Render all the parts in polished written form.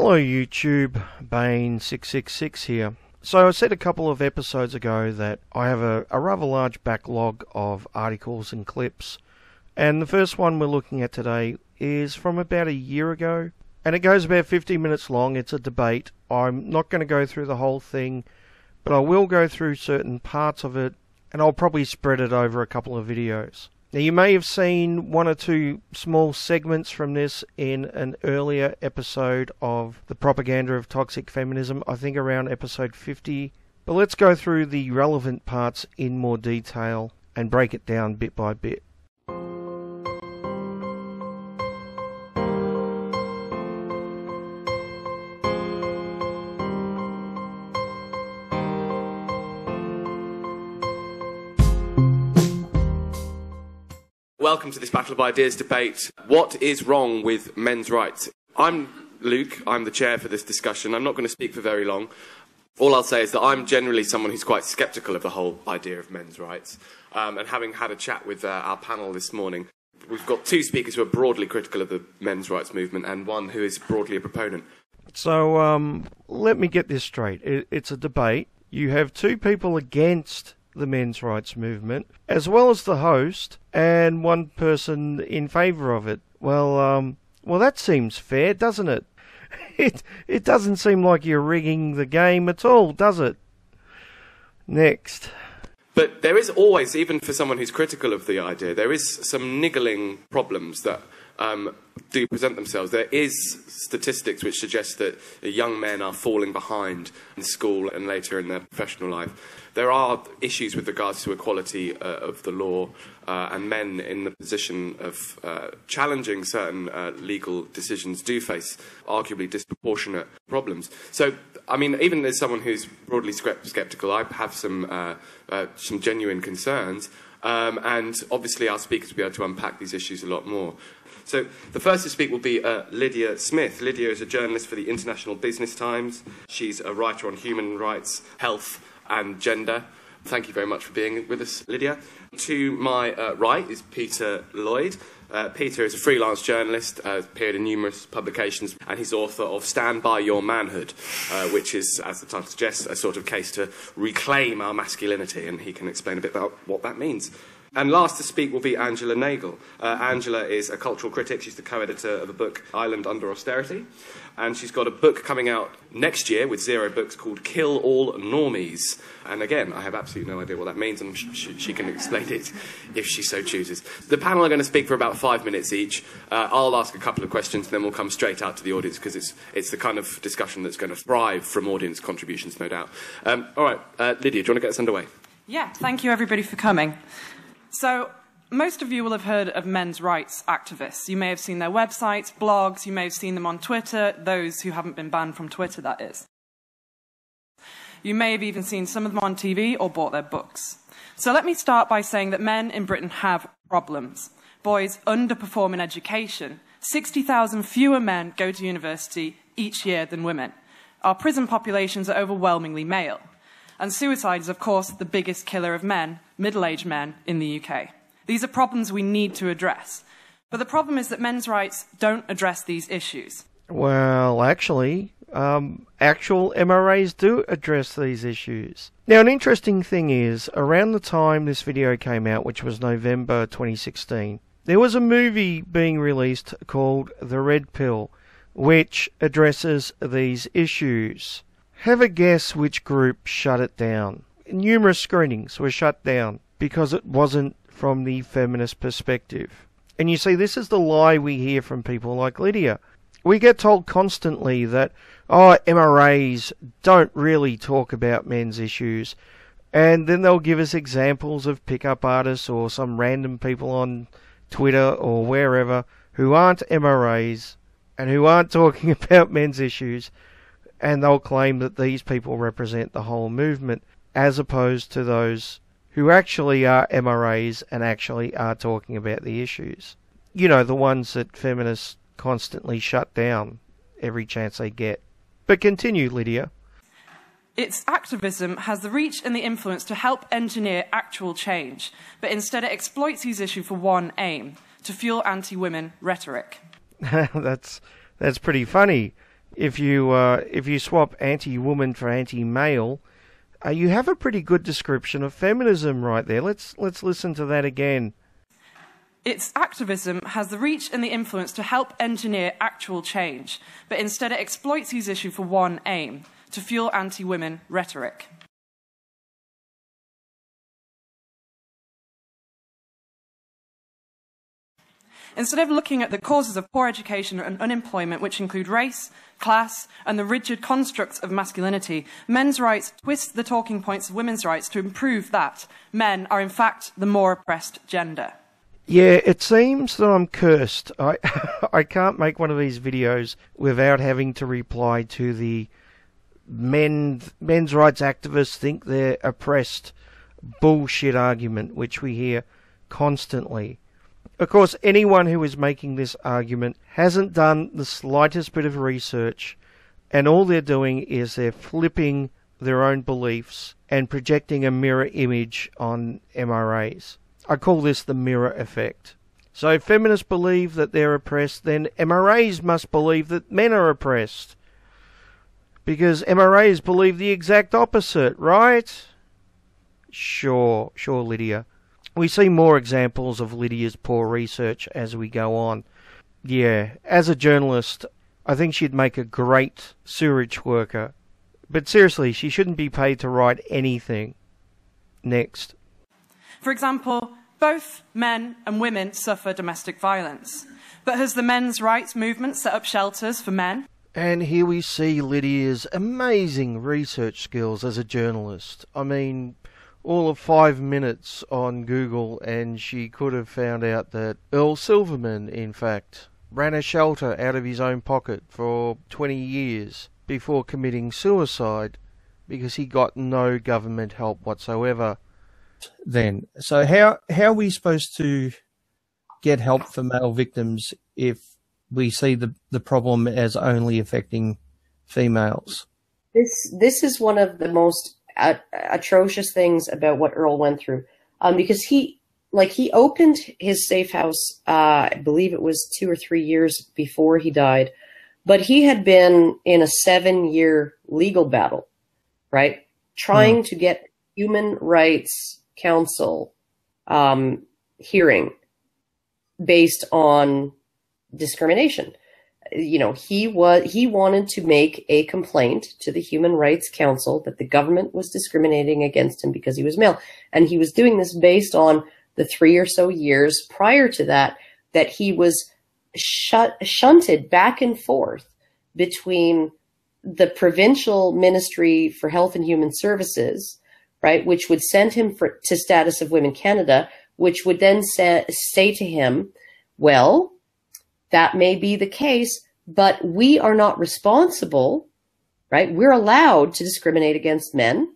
Hello YouTube, Bane666 here. So I said a couple of episodes ago that I have a rather large backlog of articles and clips, and the first one we're looking at today is from about a year ago, and it goes about 50 minutes long. It's a debate. I'm not going to go through the whole thing, but I will go through certain parts of it, and I'll probably spread it over a couple of videos. Now, you may have seen one or two small segments from this in an earlier episode of The Propaganda of Toxic Feminism, I think around episode 50. But let's go through the relevant parts in more detail and break it down bit by bit. Welcome to this Battle of Ideas debate. What is wrong with men's rights? I'm Luke, I'm the chair for this discussion. I'm not going to speak for very long. All I'll say is that I'm generally someone who's quite sceptical of the whole idea of men's rights. And having had a chat with our panel this morning, we've got two speakers who are broadly critical of the men's rights movement and one who is broadly a proponent. So, let me get this straight. It's a debate. You have two people against the men's rights movement, as well as the host, and one person in favour of it. Well, that seems fair, doesn't it? It doesn't seem like you're rigging the game at all, does it? Next. But there is always, even for someone who's critical of the idea, there is some niggling problems that do present themselves. There is statistics which suggest that young men are falling behind in school and later in their professional life. There are issues with regards to equality of the law and men in the position of challenging certain legal decisions do face arguably disproportionate problems. So, I mean, even as someone who's broadly sceptical, I have some genuine concerns, and obviously our speakers will be able to unpack these issues a lot more. So the first to speak will be Lydia Smith. Lydia is a journalist for the International Business Times. She's a writer on human rights, health and gender. Thank you very much for being with us, Lydia. To my right is Peter Lloyd. Peter is a freelance journalist, appeared in numerous publications, and he's author of Stand By Your Manhood, which is, as the title suggests, a sort of case to reclaim our masculinity, and he can explain a bit about what that means. And last to speak will be Angela Nagel. Angela is a cultural critic. She's the co-editor of a book, Ireland Under Austerity. And she's got a book coming out next year with 0 books called Kill All Normies. And again, I have absolutely no idea what that means, and she can explain it if she so chooses. The panel are going to speak for about 5 minutes each. I'll ask a couple of questions, and then we'll come straight out to the audience, because it's the kind of discussion that's going to thrive from audience contributions, no doubt. All right, Lydia, do you want to get us underway? Yeah, thank you everybody for coming. So, most of you will have heard of men's rights activists. You may have seen their websites, blogs, you may have seen them on Twitter, those who haven't been banned from Twitter, that is. You may have even seen some of them on TV or bought their books. So let me start by saying that men in Britain have problems. Boys underperform in education. 60,000 fewer men go to university each year than women. Our prison populations are overwhelmingly male. And suicide is, of course, the biggest killer of men, middle-aged men, in the UK. These are problems we need to address. But the problem is that men's rights don't address these issues. Well, actually, actual MRAs do address these issues. Now, an interesting thing is, around the time this video came out, which was November 2016, there was a movie being released called The Red Pill, which addresses these issues. Have a guess which group shut it down. Numerous screenings were shut down because it wasn't from the feminist perspective. And you see, this is the lie we hear from people like Lydia. We get told constantly that, MRAs don't really talk about men's issues. And then they'll give us examples of pickup artists or some random people on Twitter or wherever who aren't MRAs and who aren't talking about men's issues. And they'll claim that these people represent the whole movement, as opposed to those who actually are MRAs and actually are talking about the issues. You know, the ones that feminists constantly shut down every chance they get. But continue, Lydia. Its activism has the reach and the influence to help engineer actual change, but instead it exploits these issues for one aim, to fuel anti-women rhetoric. That's pretty funny. if you swap anti-woman for anti-male, you have a pretty good description of feminism right there. Let's listen to that again. Its activism has the reach and the influence to help engineer actual change, but instead it exploits these issues for one aim: to fuel anti-women rhetoric. Instead of looking at the causes of poor education and unemployment, which include race, class, and the rigid constructs of masculinity, men's rights twist the talking points of women's rights to improve that men are in fact the more oppressed gender. Yeah, it seems that I'm cursed. I can't make one of these videos without having to reply to the men's rights activists think they're oppressed bullshit argument, which we hear constantly. Of course, anyone who is making this argument hasn't done the slightest bit of research, and all they're doing is they're flipping their own beliefs and projecting a mirror image on MRAs. I call this the mirror effect. So if feminists believe that they're oppressed, then MRAs must believe that men are oppressed. Because MRAs believe the exact opposite, right? Sure, Lydia. We see more examples of Lydia's poor research as we go on. Yeah, as a journalist, I think she'd make a great sewerage worker. But seriously, she shouldn't be paid to write anything. Next. For example, both men and women suffer domestic violence. But has the men's rights movement set up shelters for men? And here we see Lydia's amazing research skills as a journalist. I mean, all of 5 minutes on Google and she could have found out that Earl Silverman, in fact, ran a shelter out of his own pocket for 20 years before committing suicide because he got no government help whatsoever. Then, so how are we supposed to get help for male victims if we see the problem as only affecting females? This is one of the most atrocious things about what Earl went through, because he opened his safe house, I believe it was 2 or 3 years before he died, but he had been in a 7-year legal battle, right? Trying to get Human Rights Council hearing based on discrimination. You know, he wanted to make a complaint to the Human Rights Council that the government was discriminating against him because he was male. And he was doing this based on the 3 or so years prior to that he was shunted back and forth between the provincial Ministry for Health and Human Services, right, which would send him to Status of Women Canada, which would then say to him, well, that may be the case, but we are not responsible, right? We're allowed to discriminate against men,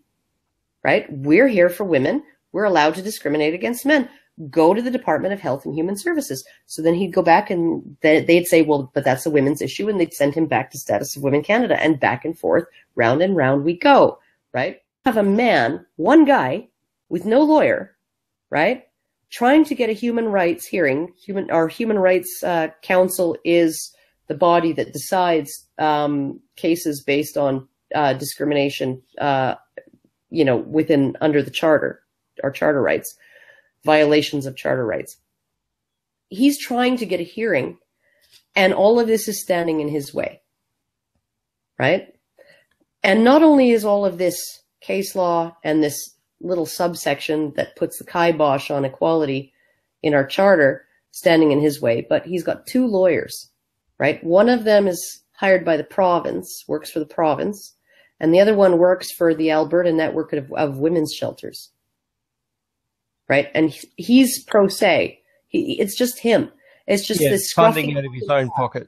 right? We're here for women. We're allowed to discriminate against men. Go to the Department of Health and Human Services. So then he'd go back and they'd say, well, but that's a women's issue. And they'd send him back to Status of Women Canada, and back and forth, round and round we go, right? Have a man, one guy with no lawyer, right, trying to get a human rights hearing. Human Rights Council is the body that decides cases based on discrimination, under the charter, or charter rights, violations of charter rights. He's trying to get a hearing, and all of this is standing in his way, right? And not only is all of this case law and this little subsection that puts the kibosh on equality in our charter standing in his way, but he's got 2 lawyers, right? One of them is hired by the province, works for the province, and the other one works for the Alberta Network of Women's Shelters, right? And he's pro se. It's just him. It's just this funding out of his own pocket.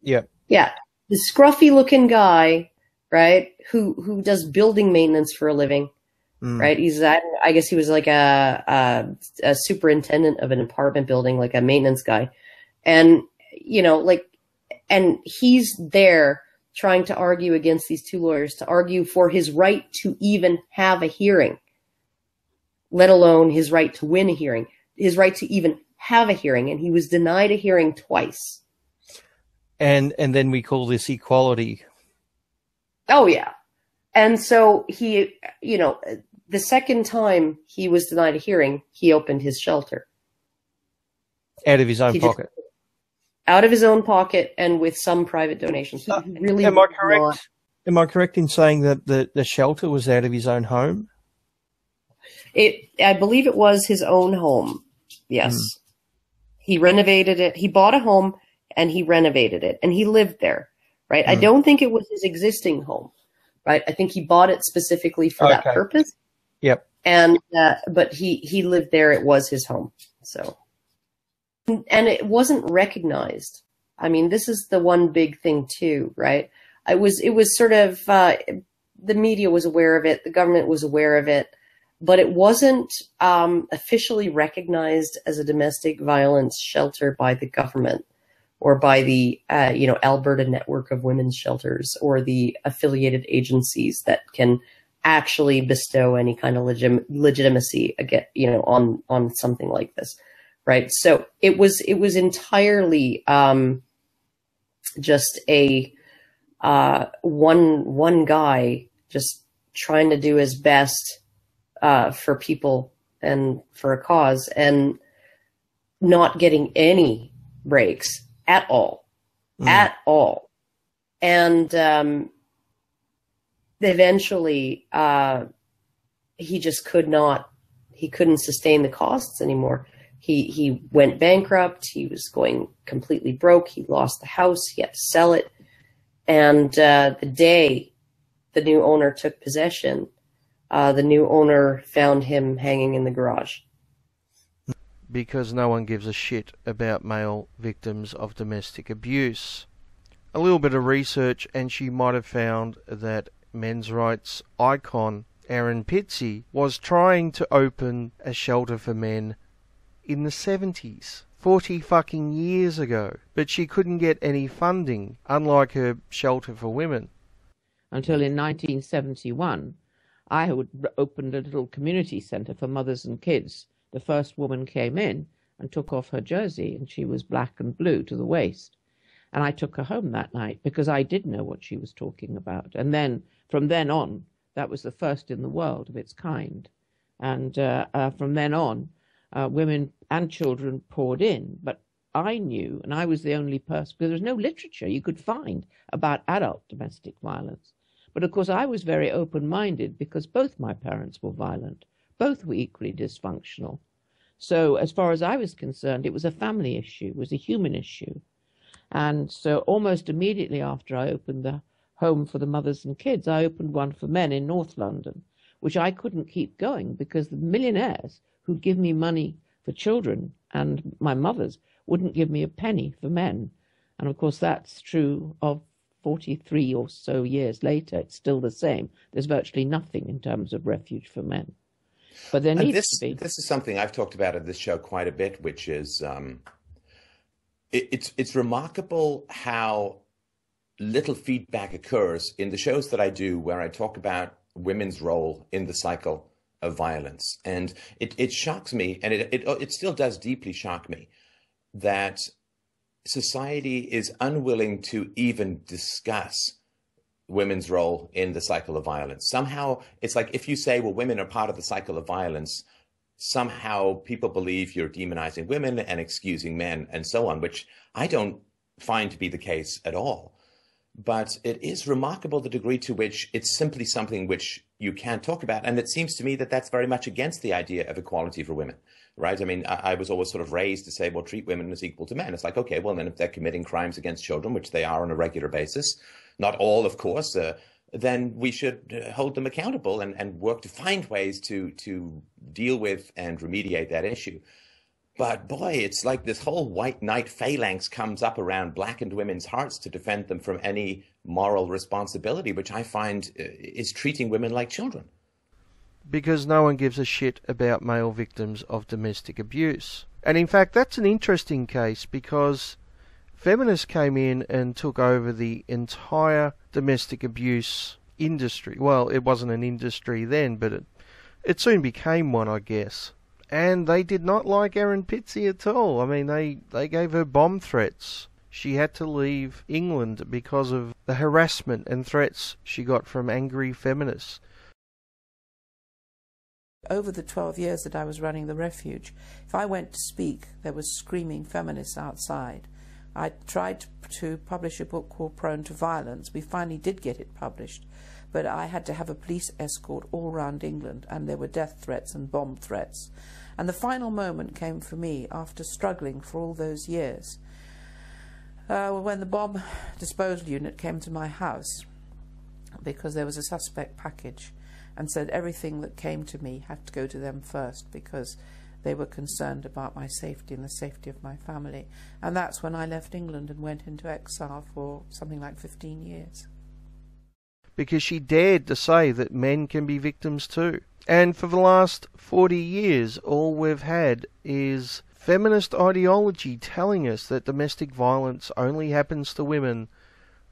Yeah. Yeah. The scruffy looking guy, right, who does building maintenance for a living, right? I guess he was like a superintendent of an apartment building, like a maintenance guy. And, and he's there trying to argue against these 2 lawyers, to argue for his right to even have a hearing, let alone his right to win a hearing, his right to even have a hearing. And he was denied a hearing twice. And then we call this equality. Oh, yeah. And so he, you know, the second time he was denied a hearing, he opened his shelter. Out of his own pocket. Out of his own pocket and with some private donation. He really Am I correct? Am I correct in saying that the shelter was out of his own home? I believe it was his own home. Yes. He renovated it. He bought a home and he renovated it and he lived there, right? I don't think it was his existing home, right? I think he bought it specifically for that purpose. Yep. And, but he lived there. It was his home. So, and it wasn't recognized. I mean, this is the one big thing too, right? It was sort of, the media was aware of it. The government was aware of it, but it wasn't, officially recognized as a domestic violence shelter by the government or by the, Alberta Network of Women's Shelters or the affiliated agencies that can actually bestow any kind of legitimacy again, on something like this. Right. So it was entirely, just a, one guy just trying to do his best, for people and for a cause and not getting any breaks at all, And, eventually, he just couldn't sustain the costs anymore. He went bankrupt. He was going completely broke. He lost the house. He had to sell it. And the day the new owner took possession, the new owner found him hanging in the garage. Because no one gives a shit about male victims of domestic abuse. A little bit of research and she might have found that men's rights icon Erin Pizzey was trying to open a shelter for men in the 70s, 40 fucking years ago, but she couldn't get any funding, unlike her shelter for women. Until in 1971, I had opened a little community centre for mothers and kids. The first woman came in and took off her jersey, and she was black and blue to the waist. And I took her home that night because I did know what she was talking about. And then, from then on, that was the first in the world of its kind. And from then on, women and children poured in. But I knew, and I was the only person, because there was no literature you could find about adult domestic violence. But of course, I was very open-minded because both my parents were violent. Both were equally dysfunctional. So as far as I was concerned, it was a family issue, it was a human issue. And so almost immediately after I opened the home for the mothers and kids, I opened one for men in North London, which I couldn't keep going because the millionaires who'd give me money for children and my mothers wouldn't give me a penny for men. And of course, that's true of 43 or so years later. It's still the same. There's virtually nothing in terms of refuge for men. But there needs to be. This is something I've talked about at this show quite a bit, which is it's remarkable how little feedback occurs in the shows that I do where I talk about women's role in the cycle of violence. And it shocks me, and it still does deeply shock me, that society is unwilling to even discuss women's role in the cycle of violence. Somehow, it's like if you say, well, women are part of the cycle of violence, somehow people believe you're demonizing women and excusing men and so on, which I don't find to be the case at all. But it is remarkable the degree to which it's simply something which you can't talk about. And it seems to me that that's very much against the idea of equality for women, right? I mean, I was always sort of raised to say, well, treat women as equal to men. It's like, okay, well, then if they're committing crimes against children, which they are on a regular basis, not all, of course, then we should hold them accountable and work to find ways to deal with and remediate that issue. But boy, it's like this whole white knight phalanx comes up around blackened women's hearts to defend them from any moral responsibility, which I find is treating women like children. Because no one gives a shit about male victims of domestic abuse. And in fact, that's an interesting case because feminists came in and took over the entire domestic abuse industry. Well, it wasn't an industry then, but it soon became one, I guess. And they did not like Erin Pizzey at all. I mean, they gave her bomb threats. she had to leave England because of the harassment and threats she got from angry feminists. Over the 12 years that I was running the refuge, if I went to speak, there was screaming feminists outside. I tried to publish a book called Prone to Violence. We finally did get it published, but I had to have a police escort all around England, and there were death threats and bomb threats. And the final moment came for me after struggling for all those years, when the bomb disposal unit came to my house, because there was a suspect package, and said everything that came to me had to go to them first because they were concerned about my safety and the safety of my family. And that's when I left England and went into exile for something like 15 years. Because she dared to say that men can be victims too. And for the last 40 years, all we've had is feminist ideology telling us that domestic violence only happens to women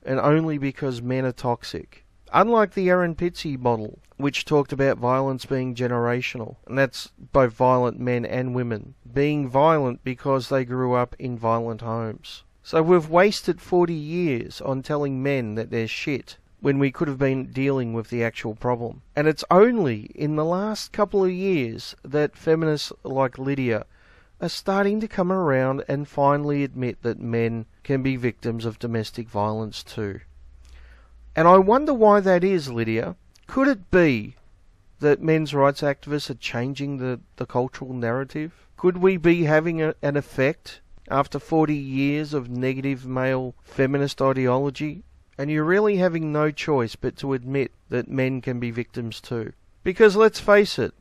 and only because men are toxic. Unlike the Erin Pizzey model, which talked about violence being generational, and that's both violent men and women, being violent because they grew up in violent homes. So we've wasted 40 years on telling men that they're shit, when we could have been dealing with the actual problem. And it's only in the last couple of years that feminists like Lydia are starting to come around and finally admit that men can be victims of domestic violence too. And I wonder why that is, Lydia. Could it be that men's rights activists are changing the cultural narrative? Could we be having an effect after 40 years of negative male feminist ideology? And you're really having no choice but to admit that men can be victims too. Because let's face it,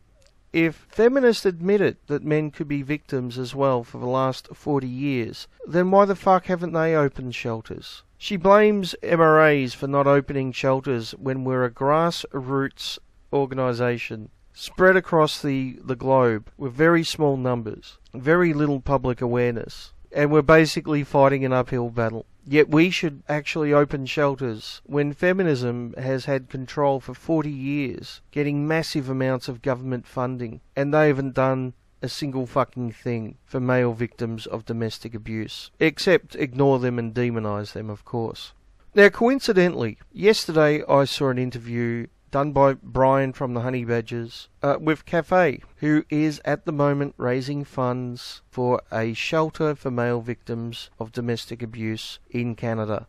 if feminists admitted that men could be victims as well for the last 40 years, then why the fuck haven't they opened shelters? She blames MRAs for not opening shelters when we're a grassroots organisation spread across the globe with very small numbers, very little public awareness, and we're basically fighting an uphill battle. Yet we should actually open shelters when feminism has had control for 40 years, getting massive amounts of government funding, and they haven't done a single fucking thing for male victims of domestic abuse. Except ignore them and demonise them, of course. Now, coincidentally, yesterday I saw an interview done by Brian from the Honey Badgers with Cafe, who is at the moment raising funds for a shelter for male victims of domestic abuse in Canada.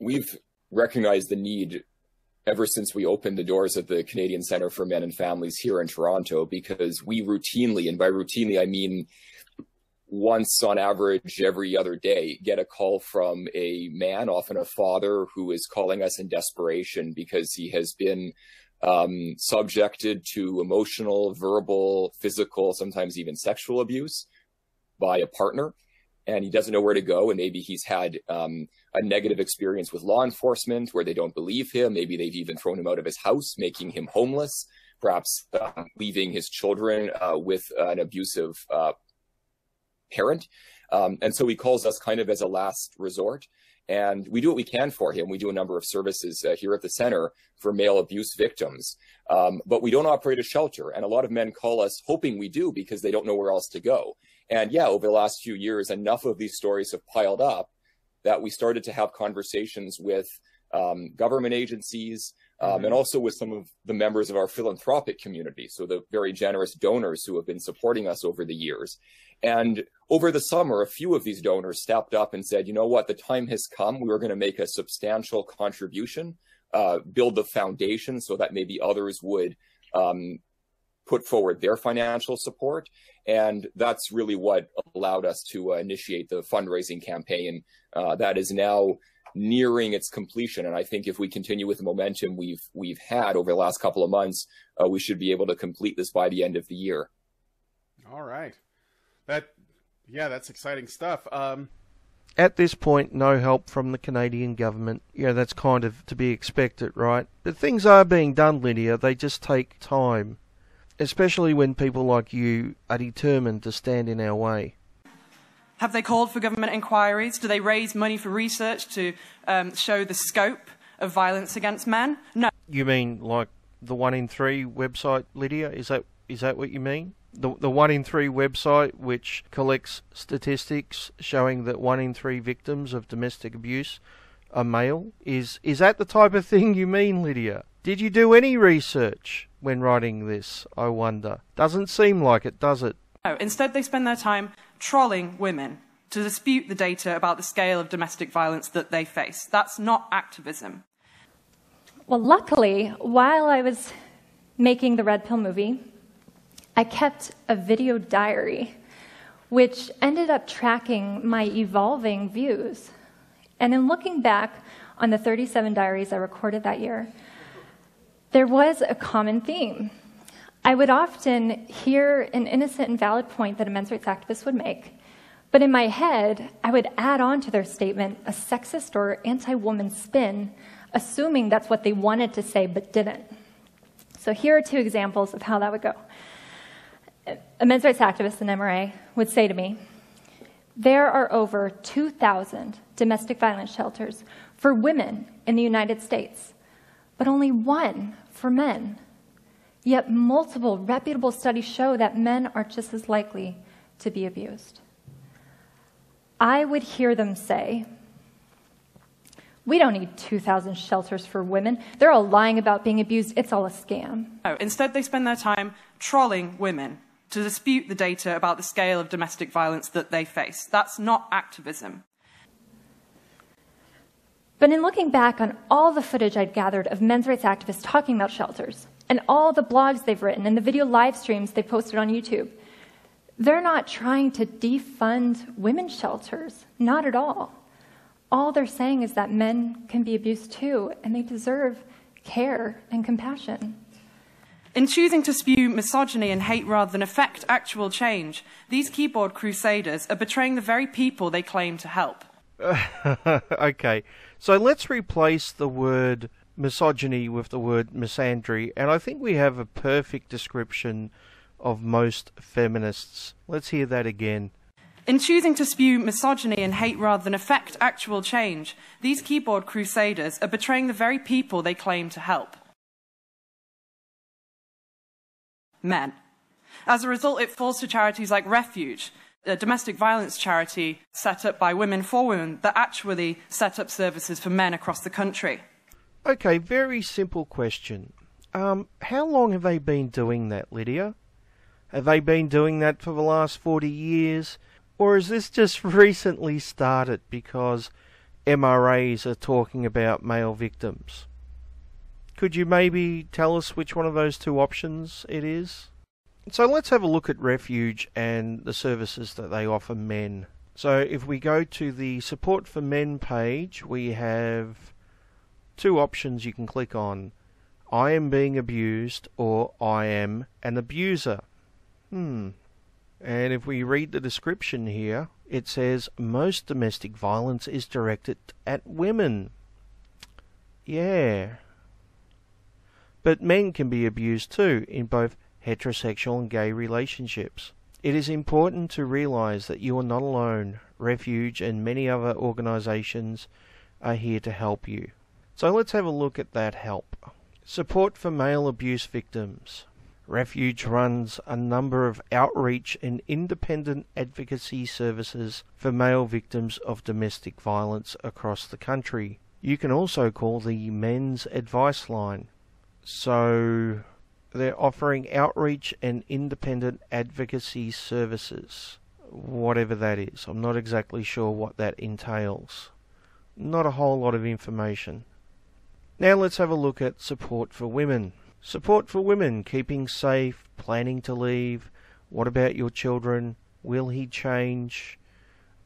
We've recognized the need ever since we opened the doors of the Canadian Centre for Men and Families here in Toronto, because we routinely, and by routinely I mean once on average every other day, get a call from a man, often a father, who is calling us in desperation because he has been subjected to emotional, verbal, physical, sometimes even sexual abuse by a partner, and he doesn't know where to go. And maybe he's had a negative experience with law enforcement where they don't believe him. Maybe they've even thrown him out of his house, making him homeless, perhaps leaving his children with an abusive parent. And so he calls us kind of as a last resort. And we do what we can for him. We do a number of services here at the center for male abuse victims. But we don't operate a shelter. And a lot of men call us hoping we do because they don't know where else to go. And yeah, over the last few years, enough of these stories have piled up that we started to have conversations with government agencies and also with some of the members of our philanthropic community. So the very generous donors who have been supporting us over the years. And over the summer, a few of these donors stepped up and said, you know what, the time has come. We were going to make a substantial contribution, build the foundation so that maybe others would put forward their financial support. And that's really what allowed us to initiate the fundraising campaign that is now nearing its completion. And I think if we continue with the momentum we've had over the last couple of months, we should be able to complete this by the end of the year. All right. That's exciting stuff. At this point, no help from the Canadian government. That's kind of to be expected, right? But things are being done, Lydia. They just take time, especially when people like you are determined to stand in our way. Have they called for government inquiries? Do they raise money for research to show the scope of violence against men? No. You mean like the 1 in 3 website, Lydia? Is that what you mean? the 1 in 3 website, which collects statistics showing that 1 in 3 victims of domestic abuse are male. Is that the type of thing you mean, Lydia? Did you do any research when writing this, I wonder? Doesn't seem like it, does it? No, instead they spend their time trolling women to dispute the data about the scale of domestic violence that they face. That's not activism. Well, luckily, while I was making the Red Pill movie, I kept a video diary, which ended up tracking my evolving views. And in looking back on the 37 diaries I recorded that year, there was a common theme. I would often hear an innocent and valid point that a men's rights activist would make, but in my head, I would add on to their statement a sexist or anti-woman spin, assuming that's what they wanted to say but didn't. So here are 2 examples of how that would go. A men's rights activist, an MRA, would say to me, there are over 2,000 domestic violence shelters for women in the United States, but only 1 for men. Yet multiple reputable studies show that men are just as likely to be abused. I would hear them say, we don't need 2,000 shelters for women. They're all lying about being abused. It's all a scam. No, instead they spend their time trolling women to dispute the data about the scale of domestic violence that they face. That's not activism. But in looking back on all the footage I'd gathered of men's rights activists talking about shelters, and all the blogs they've written, and the video live streams they posted on YouTube, they're not trying to defund women's shelters, not at all. All they're saying is that men can be abused too, and they deserve care and compassion. In choosing to spew misogyny and hate rather than effect actual change, these keyboard crusaders are betraying the very people they claim to help. Okay, so let's replace the word misogyny with the word misandry, and I think we have a perfect description of most feminists. Let's hear that again. In choosing to spew misogyny and hate rather than effect actual change, these keyboard crusaders are betraying the very people they claim to help. Men. As a result, it falls to charities like Refuge, a domestic violence charity set up by Women for Women that actually set up services for men across the country. Okay, very simple question. How long have they been doing that, Lydia? Have they been doing that for the last 40 years? Or has this just recently started because MRAs are talking about male victims? Could you maybe tell us which one of those 2 options it is? So let's have a look at Refuge and the services that they offer men. So if we go to the Support for Men page, we have 2 options you can click on. I am being abused or I am an abuser. And if we read the description here, it says most domestic violence is directed at women. Yeah. But men can be abused too in both heterosexual and gay relationships. It is important to realize that you are not alone. Refuge and many other organizations are here to help you. So let's have a look at that help. Support for male abuse victims. Refuge runs a number of outreach and independent advocacy services for male victims of domestic violence across the country. You can also call the Men's Advice Line. So they're offering outreach and independent advocacy services, whatever that is. I'm not exactly sure what that entails. Not a whole lot of information. Now let's have a look at Support for Women. Support for women, keeping safe, planning to leave, what about your children, will he change,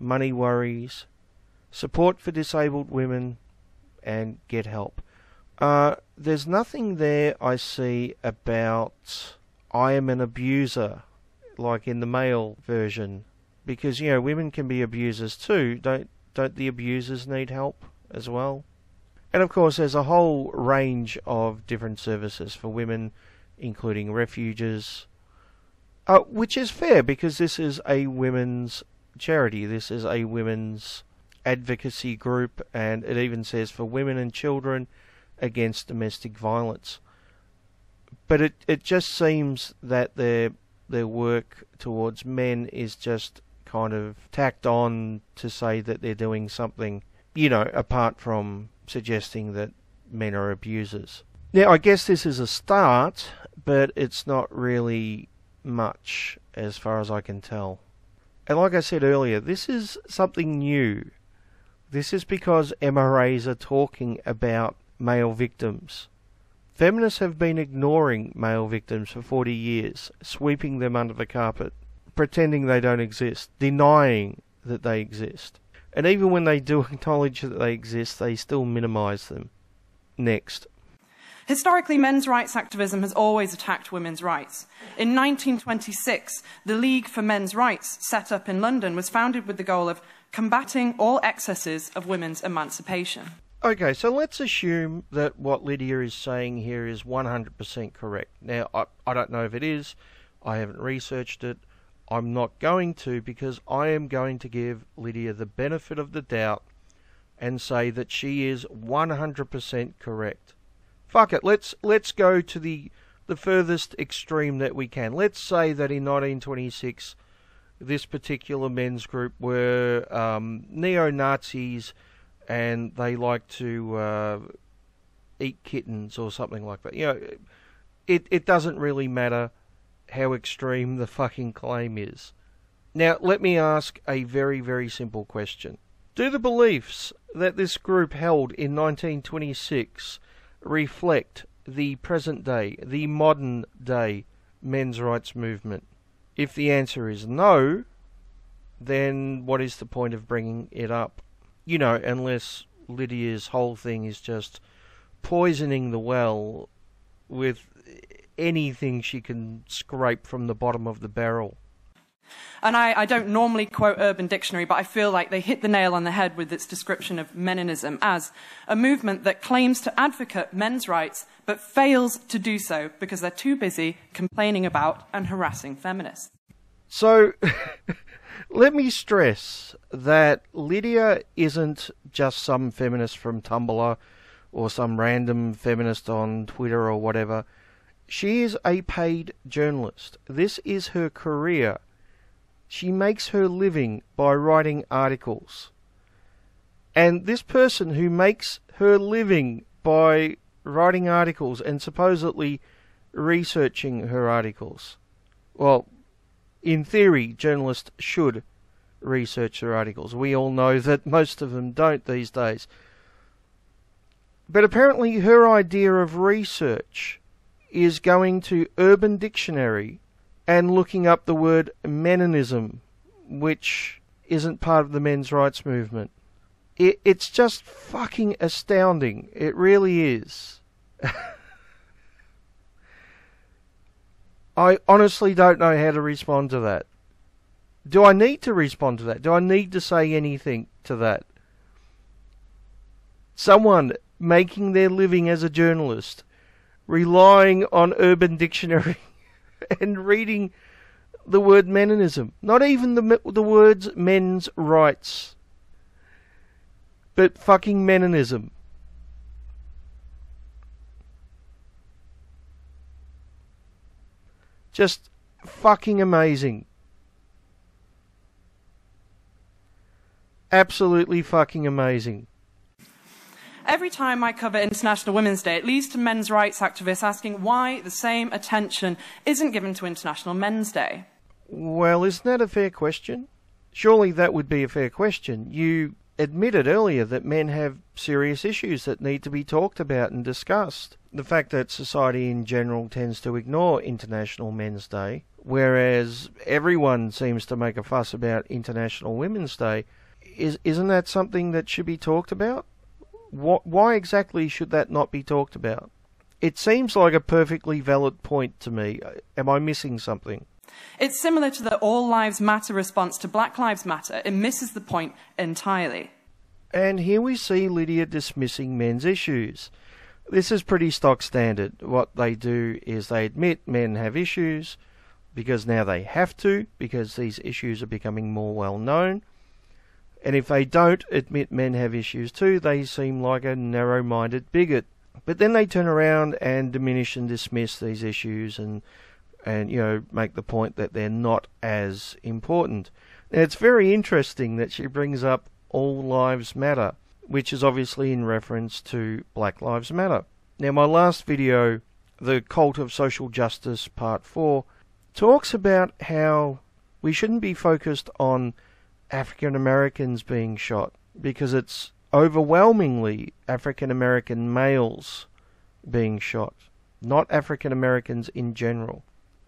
money worries, support for disabled women, and get help. There's nothing there I see about I am an abuser, like in the male version, because, you know, women can be abusers too. Don't the abusers need help as well? And of course, there's a whole range of different services for women, including refuges, which is fair because this is a women's charity. This is a women's advocacy group, and it even says for women and children against domestic violence. But it just seems that they're their work towards men is just kind of tacked on to say that they're doing something, you know, apart from suggesting that men are abusers. Now, I guess this is a start, but it's not really much as far as I can tell. And like I said earlier, this is something new. This is because MRAs are talking about male victims. Feminists have been ignoring male victims for 40 years, sweeping them under the carpet, pretending they don't exist, denying that they exist. And even when they do acknowledge that they exist, they still minimise them. Next. Historically, men's rights activism has always attacked women's rights. In 1926, the League for Men's Rights, set up in London, was founded with the goal of combating all excesses of women's emancipation. Okay, so let's assume that what Lydia is saying here is 100% correct. Now, I don't know if it is. I haven't researched it. I'm not going to, because I am going to give Lydia the benefit of the doubt and say that she is 100% correct. Fuck it, let's go to the furthest extreme that we can. Let's say that in 1926, this particular men's group were neo-Nazis and they like to eat kittens or something like that. You know, it doesn't really matter how extreme the fucking claim is. Now, let me ask a very, very simple question. Do the beliefs that this group held in 1926 reflect the present day, the modern day men's rights movement? If the answer is no, then what is the point of bringing it up? You know, unless Lydia's whole thing is just poisoning the well with anything she can scrape from the bottom of the barrel. And I don't normally quote Urban Dictionary, but I feel like they hit the nail on the head with its description of Feminism as a movement that claims to advocate men's rights, but fails to do so because they're too busy complaining about and harassing feminists. So, let me stress that Lydia isn't just some feminist from Tumblr or some random feminist on Twitter or whatever. She is a paid journalist. This is her career. She makes her living by writing articles. And this person who makes her living by writing articles and supposedly researching her articles, well, in theory, journalists should research their articles. We all know that most of them don't these days. But apparently her idea of research is going to Urban Dictionary and looking up the word Feminism, which isn't part of the men's rights movement. It's just fucking astounding. It really is. I honestly don't know how to respond to that. Do I need to respond to that? Do I need to say anything to that? Someone making their living as a journalist, relying on Urban Dictionary and reading the word Feminism. Not even the words men's rights, but fucking Feminism. Just fucking amazing. Absolutely fucking amazing. Every time I cover International Women's Day, it leads to men's rights activists asking why the same attention isn't given to International Men's Day. Well, isn't that a fair question? Surely that would be a fair question. You admitted earlier that men have serious issues that need to be talked about and discussed. The fact that society in general tends to ignore International Men's Day, whereas everyone seems to make a fuss about International Women's Day, isn't that something that should be talked about? Why exactly should that not be talked about? It seems like a perfectly valid point to me. Am I missing something? It's similar to the All Lives Matter response to Black Lives Matter. It misses the point entirely. And here we see Lydia dismissing men's issues. This is pretty stock standard. What they do is they admit men have issues, because now they have to, because these issues are becoming more well known. And if they don't admit men have issues too, they seem like a narrow-minded bigot. But then they turn around and diminish and dismiss these issues and and, make the point that they're not as important. Now, it's very interesting that she brings up All Lives Matter, which is obviously in reference to Black Lives Matter. Now, my last video, The Cult of Social Justice Part 4, talks about how we shouldn't be focused on African Americans being shot, because it's overwhelmingly African American males being shot, not African Americans in general.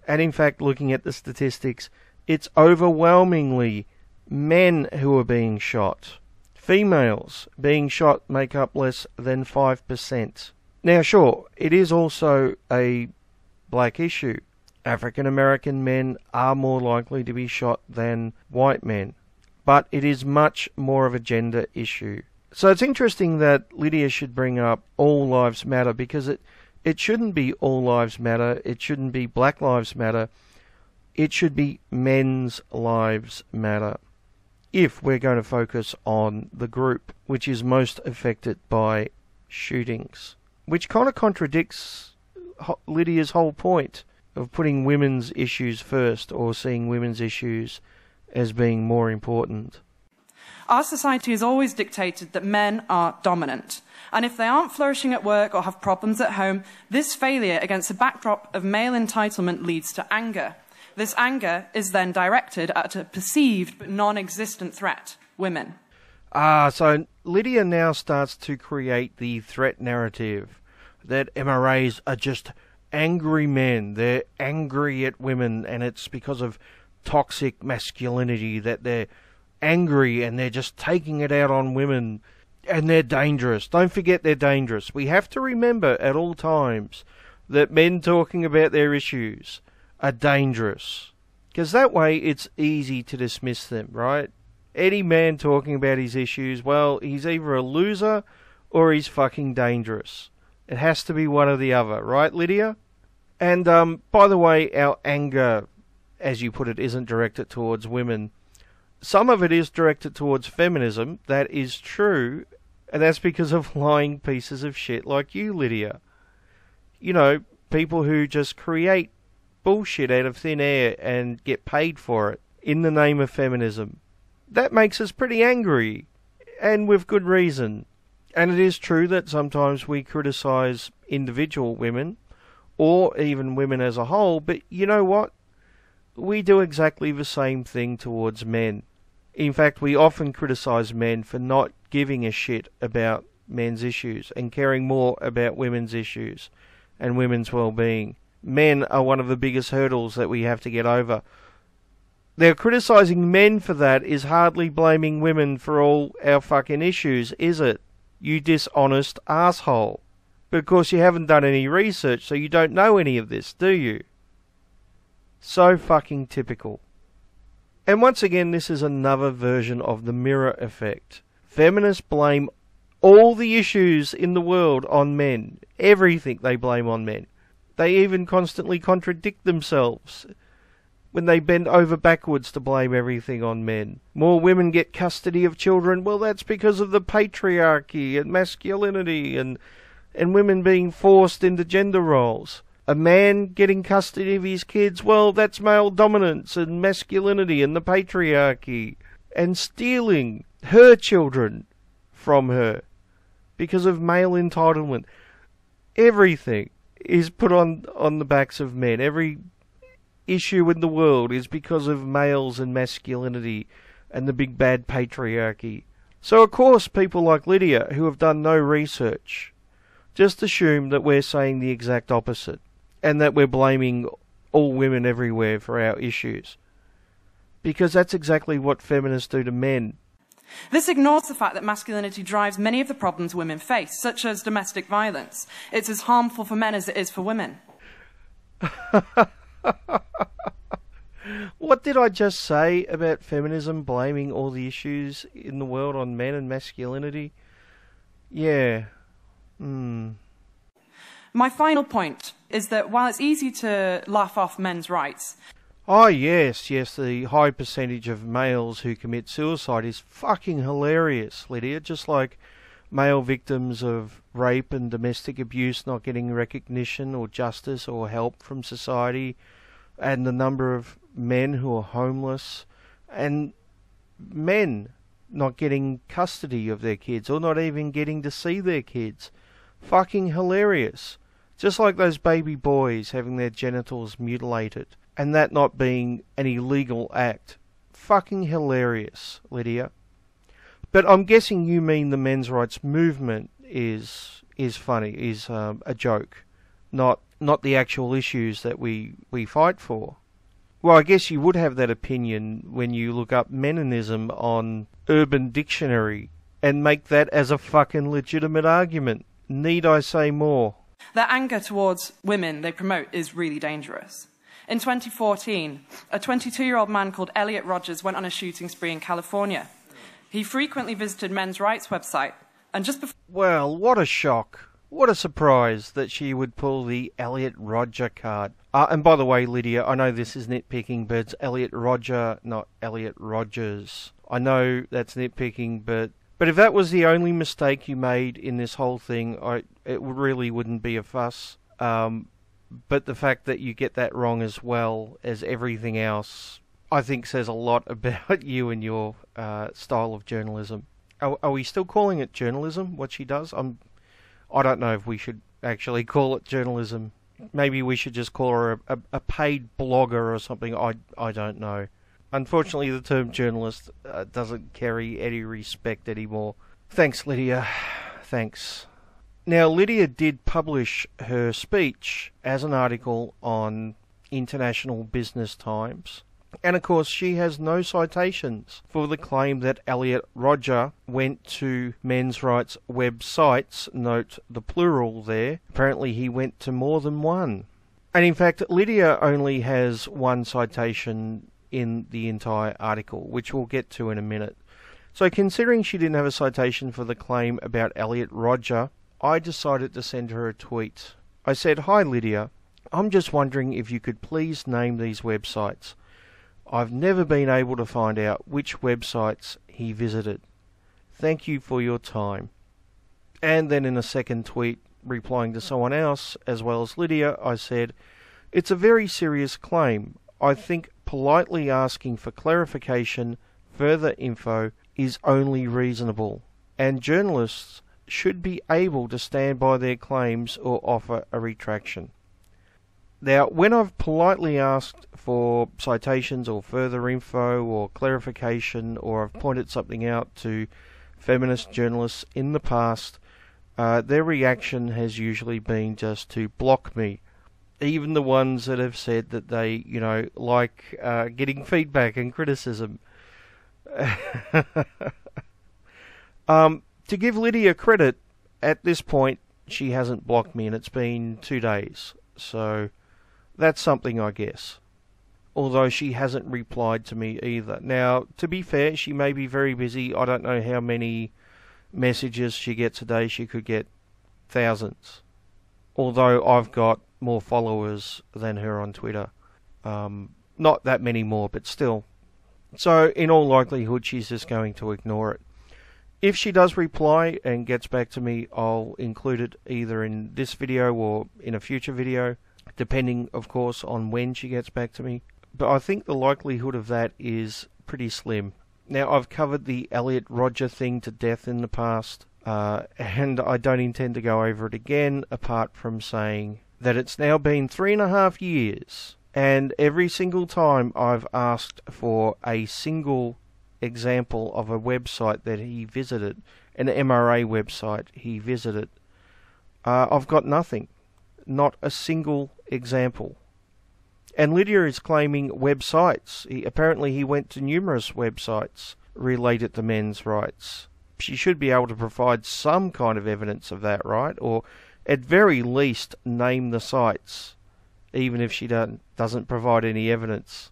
And in fact, looking at the statistics, it's overwhelmingly men who are being shot. Females being shot make up less than 5%. Now, sure, it is also a black issue. African American men are more likely to be shot than white men, but it is much more of a gender issue. So it's interesting that Lydia should bring up All Lives Matter, because it shouldn't be All Lives Matter, it shouldn't be Black Lives Matter, it should be Men's Lives Matter, if we're going to focus on the group which is most affected by shootings. Which kind of contradicts Lydia's whole point of putting women's issues first, or seeing women's issues as being more important. Our society has always dictated that men are dominant. And if they aren't flourishing at work or have problems at home, this failure against a backdrop of male entitlement leads to anger. This anger is then directed at a perceived but non-existent threat, women. So Lydia now starts to create the threat narrative that MRAs are just angry men. They're angry at women, and it's because of toxic masculinity that they're angry, and they're just taking it out on women, and they're dangerous. Don't forget they're dangerous. We have to remember at all times that men talking about their issues are dangerous, because that way it's easy to dismiss them, right? Any man talking about his issues, well, he's either a loser or he's fucking dangerous. It has to be one or the other, right, Lydia? And by the way, our anger, as you put it, isn't directed towards women. Some of it is directed towards feminism. That is true, and that's because of lying pieces of shit like you, Lydia. People who just create bullshit out of thin air and get paid for it in the name of feminism. That makes us pretty angry, and with good reason. And it is true that sometimes we criticise individual women, or even women as a whole, but you know what? We do exactly the same thing towards men. In fact, we often criticise men for not giving a shit about men's issues and caring more about women's issues and women's well-being. Men are one of the biggest hurdles that we have to get over. Now, criticising men for that is hardly blaming women for all our fucking issues, is it? You dishonest asshole. But of course you haven't done any research, so you don't know any of this, do you? So fucking typical. And once again, this is another version of the mirror effect. Feminists blame all the issues in the world on men. Everything they blame on men. They even constantly contradict themselves when they bend over backwards to blame everything on men. More women get custody of children. Well, that's because of the patriarchy and masculinity and women being forced into gender roles. A man getting custody of his kids, well, that's male dominance and masculinity and the patriarchy. And stealing her children from her because of male entitlement. Everything is put on the backs of men. Every issue in the world is because of males and masculinity and the big bad patriarchy. So of course people like Lydia, who have done no research, just assume that we're saying the exact opposite, and that we're blaming all women everywhere for our issues. Because that's exactly what feminists do to men. This ignores the fact that masculinity drives many of the problems women face, such as domestic violence. It's as harmful for men as it is for women. What did I just say about feminism blaming all the issues in the world on men and masculinity? Yeah. My final point is that while it's easy to laugh off men's rights... Oh, yes, the high percentage of males who commit suicide is fucking hilarious, Lydia. Just like male victims of rape and domestic abuse not getting recognition or justice or help from society. and the number of men who are homeless, and men not getting custody of their kids or not even getting to see their kids. Fucking hilarious. Just like those baby boys having their genitals mutilated and that not being an illegal act. Fucking hilarious, Lydia. But I'm guessing you mean the men's rights movement is funny, is a joke, not the actual issues that we fight for. Well, I guess you would have that opinion when you look up Meninism on Urban Dictionary and make that as a fucking legitimate argument. Need I say more? Their anger towards women they promote is really dangerous. In 2014, a 22-year-old man called Elliot Rogers went on a shooting spree in California. He frequently visited men's rights website, and just before... Well, what a shock. What a surprise that she would pull the Elliot Roger card. And by the way, Lydia, I know this is nitpicking, but it's Elliot Roger, not Elliot Rogers. I know that's nitpicking, but if that was the only mistake you made in this whole thing, it really wouldn't be a fuss. But the fact that you get that wrong as well as everything else, I think says a lot about you and your style of journalism. Are we still calling it journalism, what she does? I don't know if we should actually call it journalism. Maybe we should just call her a paid blogger or something. I don't know. Unfortunately, the term journalist doesn't carry any respect anymore. Thanks, Lydia. Thanks. Now, Lydia did publish her speech as an article on International Business Times. And of course, she has no citations for the claim that Elliot Roger went to men's rights websites. Note the plural there. Apparently he went to more than one. And in fact, Lydia only has one citation in the entire article, which we'll get to in a minute. So considering she didn't have a citation for the claim about Elliot Roger, I decided to send her a tweet. I said, "Hi Lydia, I'm just wondering if you could please name these websites. I've never been able to find out which websites he visited. Thank you for your time." And then in a second tweet, replying to someone else, as well as Lydia, I said, "It's a very serious claim. I think politely asking for clarification, further info, is only reasonable. And journalists should be able to stand by their claims or offer a retraction." Now, when I've politely asked for citations or further info or clarification, or I've pointed something out to feminist journalists in the past, their reaction has usually been just to block me. Even the ones that have said that they, like getting feedback and criticism. To give Lydia credit, at this point, she hasn't blocked me, and it's been 2 days. So that's something, I guess. Although she hasn't replied to me either. Now, to be fair, she may be very busy. I don't know how many messages she gets a day. She could get thousands. Although I've got more followers than her on Twitter. Not that many more, but still. So, in all likelihood, she's just going to ignore it. If she does reply and gets back to me, I'll include it either in this video or in a future video, depending, of course, on when she gets back to me. But I think the likelihood of that is pretty slim. Now, I've covered the Elliot Roger thing to death in the past, and I don't intend to go over it again, apart from saying that it's now been 3.5 years, and every single time I've asked for a single example of a website that he visited, an MRA website he visited, I've got nothing. Not a single example. And Lydia is claiming websites. Apparently he went to numerous websites related to men's rights. She should be able to provide some kind of evidence of that, right? Or at very least name the sites, even if she doesn't provide any evidence.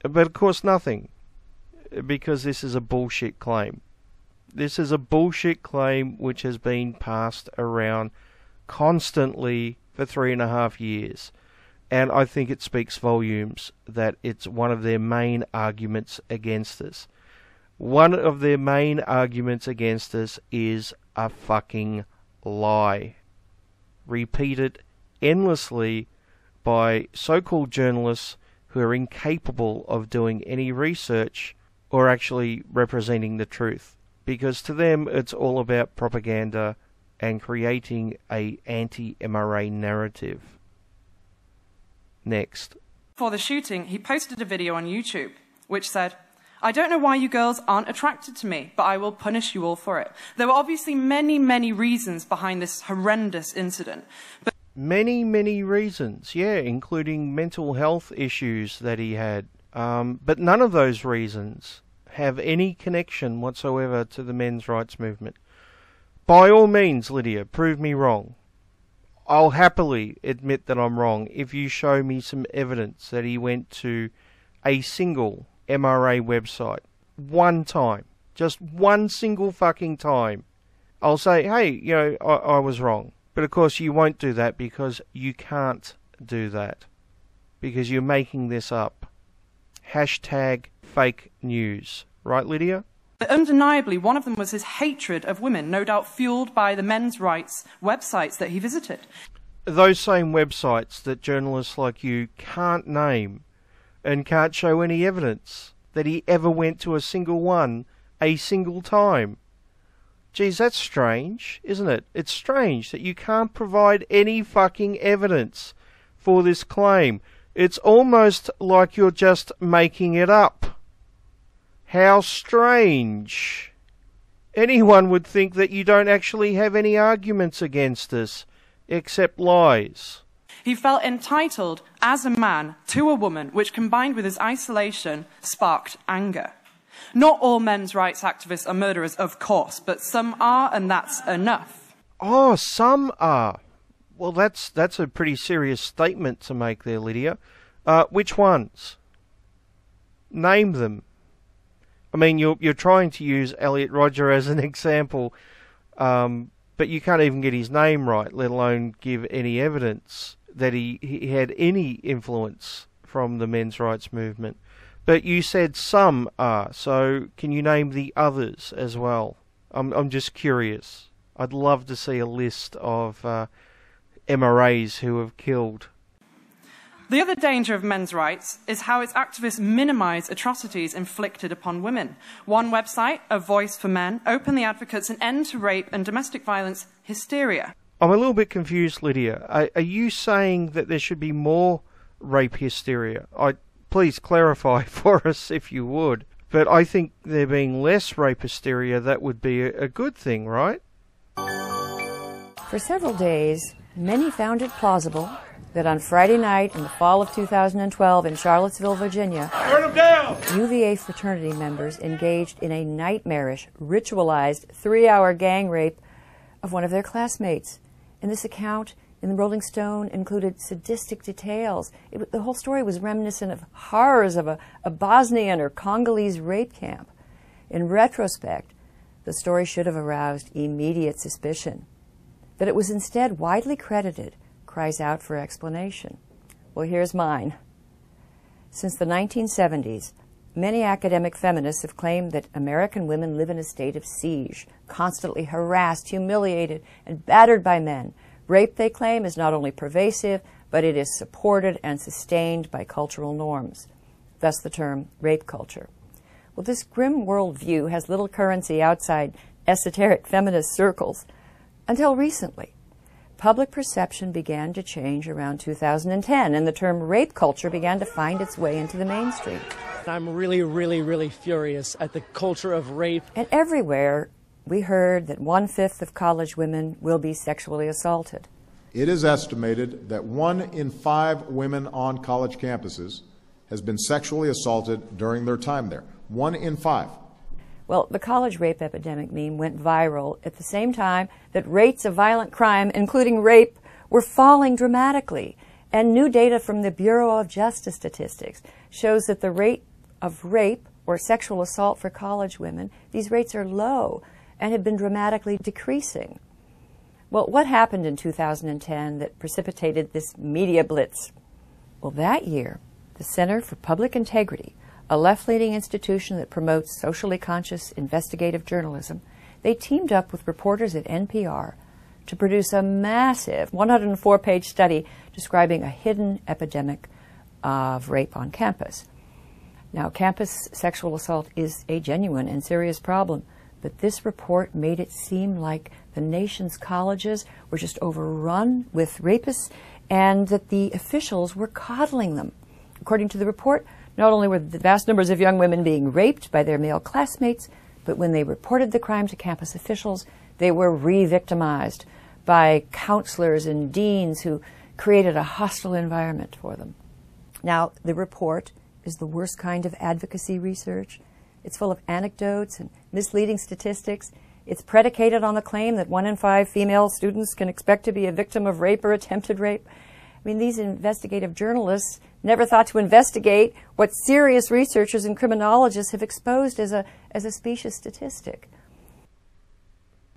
But of course nothing, because this is a bullshit claim. This is a bullshit claim which has been passed around constantly for 3.5 years. And I think it speaks volumes that it's one of their main arguments against us. One of their main arguments against us is a fucking lie. Repeated endlessly by so-called journalists who are incapable of doing any research or actually representing the truth. Because to them, it's all about propaganda and creating a anti-MRA narrative. Next. For the shooting, he posted a video on YouTube which said, "I don't know why you girls aren't attracted to me, but I will punish you all for it." There were obviously many, many reasons behind this horrendous incident. But many reasons, yeah, including mental health issues that he had. But none of those reasons have any connection whatsoever to the men's rights movement. By all means, Lydia, prove me wrong. I'll happily admit that I'm wrong if you show me some evidence that he went to a single MRA website one time, just one single fucking time. I'll say, hey, you know, I was wrong. But of course you won't do that because you can't do that. Because you're making this up. Hashtag fake news. Right, Lydia? But undeniably, one of them was his hatred of women, no doubt fueled by the men's rights websites that he visited. Those same websites that journalists like you can't name and can't show any evidence that he ever went to a single one, a single time. Geez, that's strange, isn't it? It's strange that you can't provide any fucking evidence for this claim. It's almost like you're just making it up. How strange. Anyone would think that you don't actually have any arguments against us, except lies. He felt entitled, as a man, to a woman, which combined with his isolation, sparked anger. Not all men's rights activists are murderers, of course, but some are, and that's enough. Oh, some are. Well, that's a pretty serious statement to make there, Lydia. Which ones? Name them. I mean, you're trying to use Elliot Rodger as an example, but you can't even get his name right, let alone give any evidence that he had any influence from the men's rights movement. But you said some are, so can you name the others as well? I'm just curious. I'd love to see a list of MRAs who have killed. The other danger of men's rights is how its activists minimize atrocities inflicted upon women. One website, A Voice for Men, openly advocates an end to rape and domestic violence hysteria. I'm a little bit confused, Lydia. Are you saying that there should be more rape hysteria? Please clarify for us if you would. But I think there being less rape hysteria, that would be a good thing, right? For several days, many found it plausible that on Friday night in the fall of 2012 in Charlottesville, Virginia, burn them down! UVA fraternity members engaged in a nightmarish, ritualized 3-hour gang rape of one of their classmates. And this account in the Rolling Stone included sadistic details. The whole story was reminiscent of horrors of a Bosnian or Congolese rape camp. In retrospect, the story should have aroused immediate suspicion. That it was instead widely credited cries out for explanation. Well, here's mine. Since the 1970s, many academic feminists have claimed that American women live in a state of siege, constantly harassed, humiliated, and battered by men. Rape, they claim, is not only pervasive, but it is supported and sustained by cultural norms. Thus the term rape culture. Well, this grim worldview has little currency outside esoteric feminist circles. Until recently, public perception began to change around 2010, and the term rape culture began to find its way into the mainstream. I'm really furious at the culture of rape. And everywhere, we heard that 1/5 of college women will be sexually assaulted. It is estimated that 1 in 5 women on college campuses has been sexually assaulted during their time there. 1 in 5. Well, the college rape epidemic meme went viral at the same time that rates of violent crime, including rape, were falling dramatically. And new data from the Bureau of Justice Statistics shows that the rate of rape or sexual assault for college women, these rates are low and have been dramatically decreasing. Well, what happened in 2010 that precipitated this media blitz? Well, that year, the Center for Public Integrity, a left-leaning institution that promotes socially conscious investigative journalism, they teamed up with reporters at NPR to produce a massive 104-page study describing a hidden epidemic of rape on campus. Now, campus sexual assault is a genuine and serious problem, but this report made it seem like the nation's colleges were just overrun with rapists and that the officials were coddling them. According to the report, not only were the vast numbers of young women being raped by their male classmates, but when they reported the crime to campus officials, they were re-victimized by counselors and deans who created a hostile environment for them. Now, the report is the worst kind of advocacy research. It's full of anecdotes and misleading statistics. It's predicated on the claim that 1 in 5 female students can expect to be a victim of rape or attempted rape. I mean, these investigative journalists never thought to investigate what serious researchers and criminologists have exposed as a specious statistic.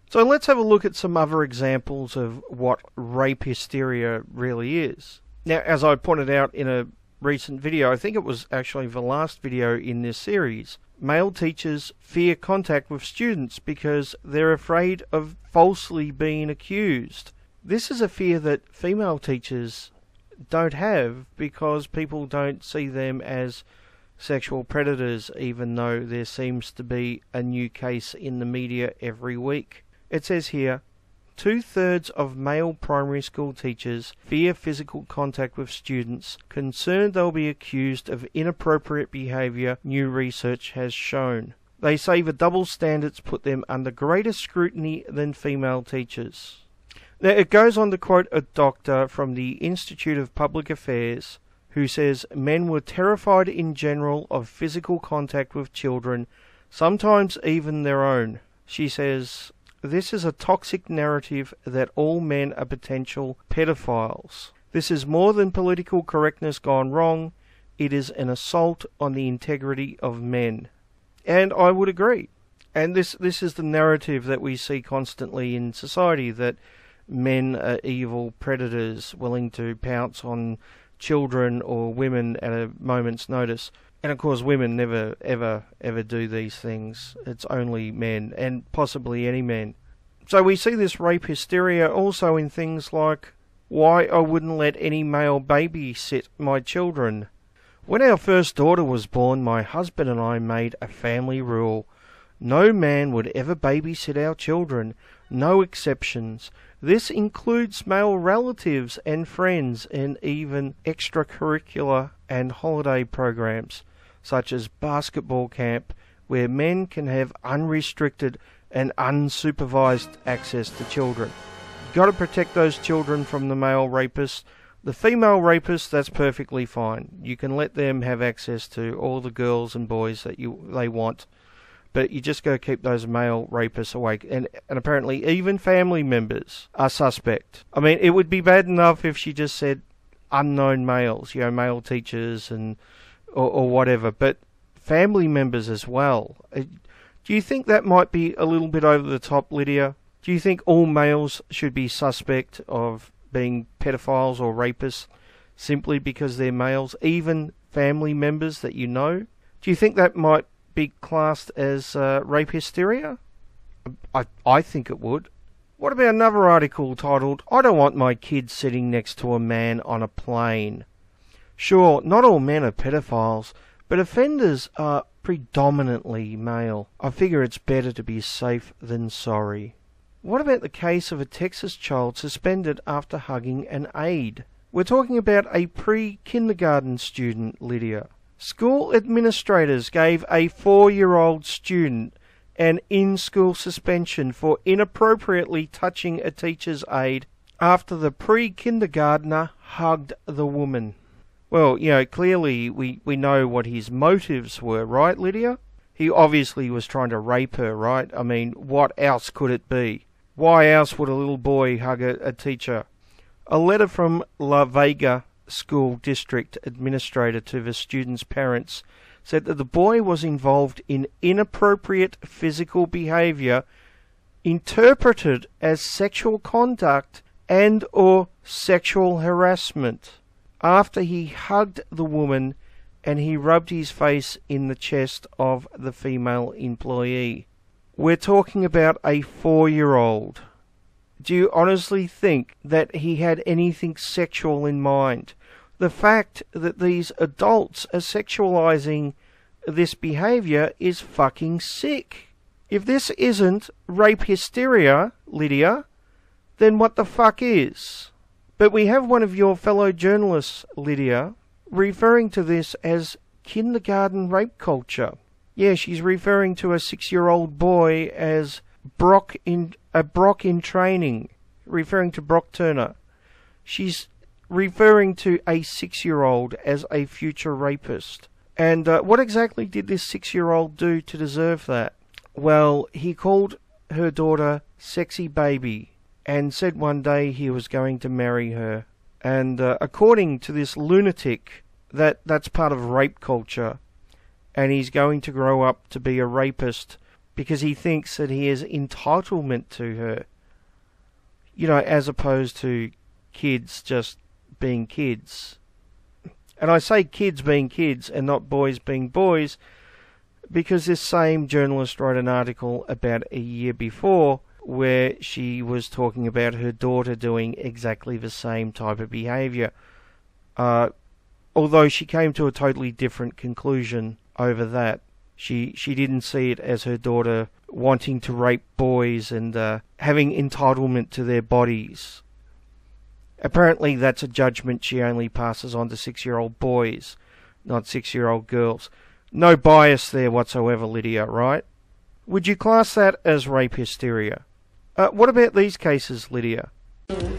So let's have a look at some other examples of what rape hysteria really is. Now, as I pointed out in a recent video, I think it was actually the last video in this series, male teachers fear contact with students because they're afraid of falsely being accused. This is a fear that female teachers don't have because people don't see them as sexual predators, even though there seems to be a new case in the media every week. It says here, 2/3 of male primary school teachers fear physical contact with students, concerned they'll be accused of inappropriate behaviour, new research has shown. They say the double standards put them under greater scrutiny than female teachers. Now, it goes on to quote a doctor from the Institute of Public Affairs who says men were terrified in general of physical contact with children, sometimes even their own. She says, "This is a toxic narrative that all men are potential pedophiles. This is more than political correctness gone wrong. It is an assault on the integrity of men." And I would agree. And this is the narrative that we see constantly in society, that men are evil predators willing to pounce on children or women at a moment's notice. And of course women never ever do these things. It's only men, and possibly any men. So we see this rape hysteria also in things like why I wouldn't let any male babysit my children. When our first daughter was born, my husband and I made a family rule. No man would ever babysit our children, no exceptions. This includes male relatives and friends, and even extracurricular and holiday programs, such as basketball camp, where men can have unrestricted and unsupervised access to children. You've got to protect those children from the male rapists. The female rapists, that's perfectly fine. You can let them have access to all the girls and boys that they want. But you just got to keep those male rapists away. And apparently even family members are suspect. I mean, it would be bad enough if she just said unknown males, male teachers or whatever. But family members as well. Do you think that might be a little bit over the top, Lydia? Do you think all males should be suspect of being pedophiles or rapists simply because they're males, even family members that you know? Do you think that might be classed as rape hysteria? I think it would. What about another article titled, "I don't want my kids sitting next to a man on a plane"? Sure, not all men are pedophiles, but offenders are predominantly male. I figure it's better to be safe than sorry. What about the case of a Texas child suspended after hugging an aide? We're talking about a pre-kindergarten student, Lydia. School administrators gave a 4-year-old student an in-school suspension for inappropriately touching a teacher's aide after the pre-kindergartner hugged the woman. Well, clearly we know what his motives were, right, Lydia? He obviously was trying to rape her, right? I mean, what else could it be? Why else would a little boy hug a teacher? A letter from La Vega School District Administrator to the student's parents said that the boy was involved in inappropriate physical behaviour interpreted as sexual conduct and or sexual harassment after he hugged the woman and he rubbed his face in the chest of the female employee. We're talking about a 4-year-old. Do you honestly think that he had anything sexual in mind? The fact that these adults are sexualizing this behavior is fucking sick. If this isn't rape hysteria, Lydia, then what the fuck is? But we have one of your fellow journalists, Lydia, referring to this as kindergarten rape culture. Yeah, she's referring to a 6-year-old boy as Brock in training, referring to Brock Turner. She's referring to a 6-year-old as a future rapist. And what exactly did this 6-year-old do to deserve that? Well, he called her daughter Sexy Baby and said one day he was going to marry her. And according to this lunatic, that's part of rape culture. And he's going to grow up to be a rapist because he thinks that he has entitlement to her. You know, as opposed to kids just being kids. And I say kids being kids and not boys being boys because this same journalist wrote an article about a year before where she was talking about her daughter doing exactly the same type of behaviour. Although she came to a totally different conclusion over that. She didn't see it as her daughter wanting to rape boys and having entitlement to their bodies. Apparently that's a judgment she only passes on to 6-year-old boys, not 6-year-old girls. No bias there whatsoever, Lydia, right? Would you class that as rape hysteria? What about these cases, Lydia?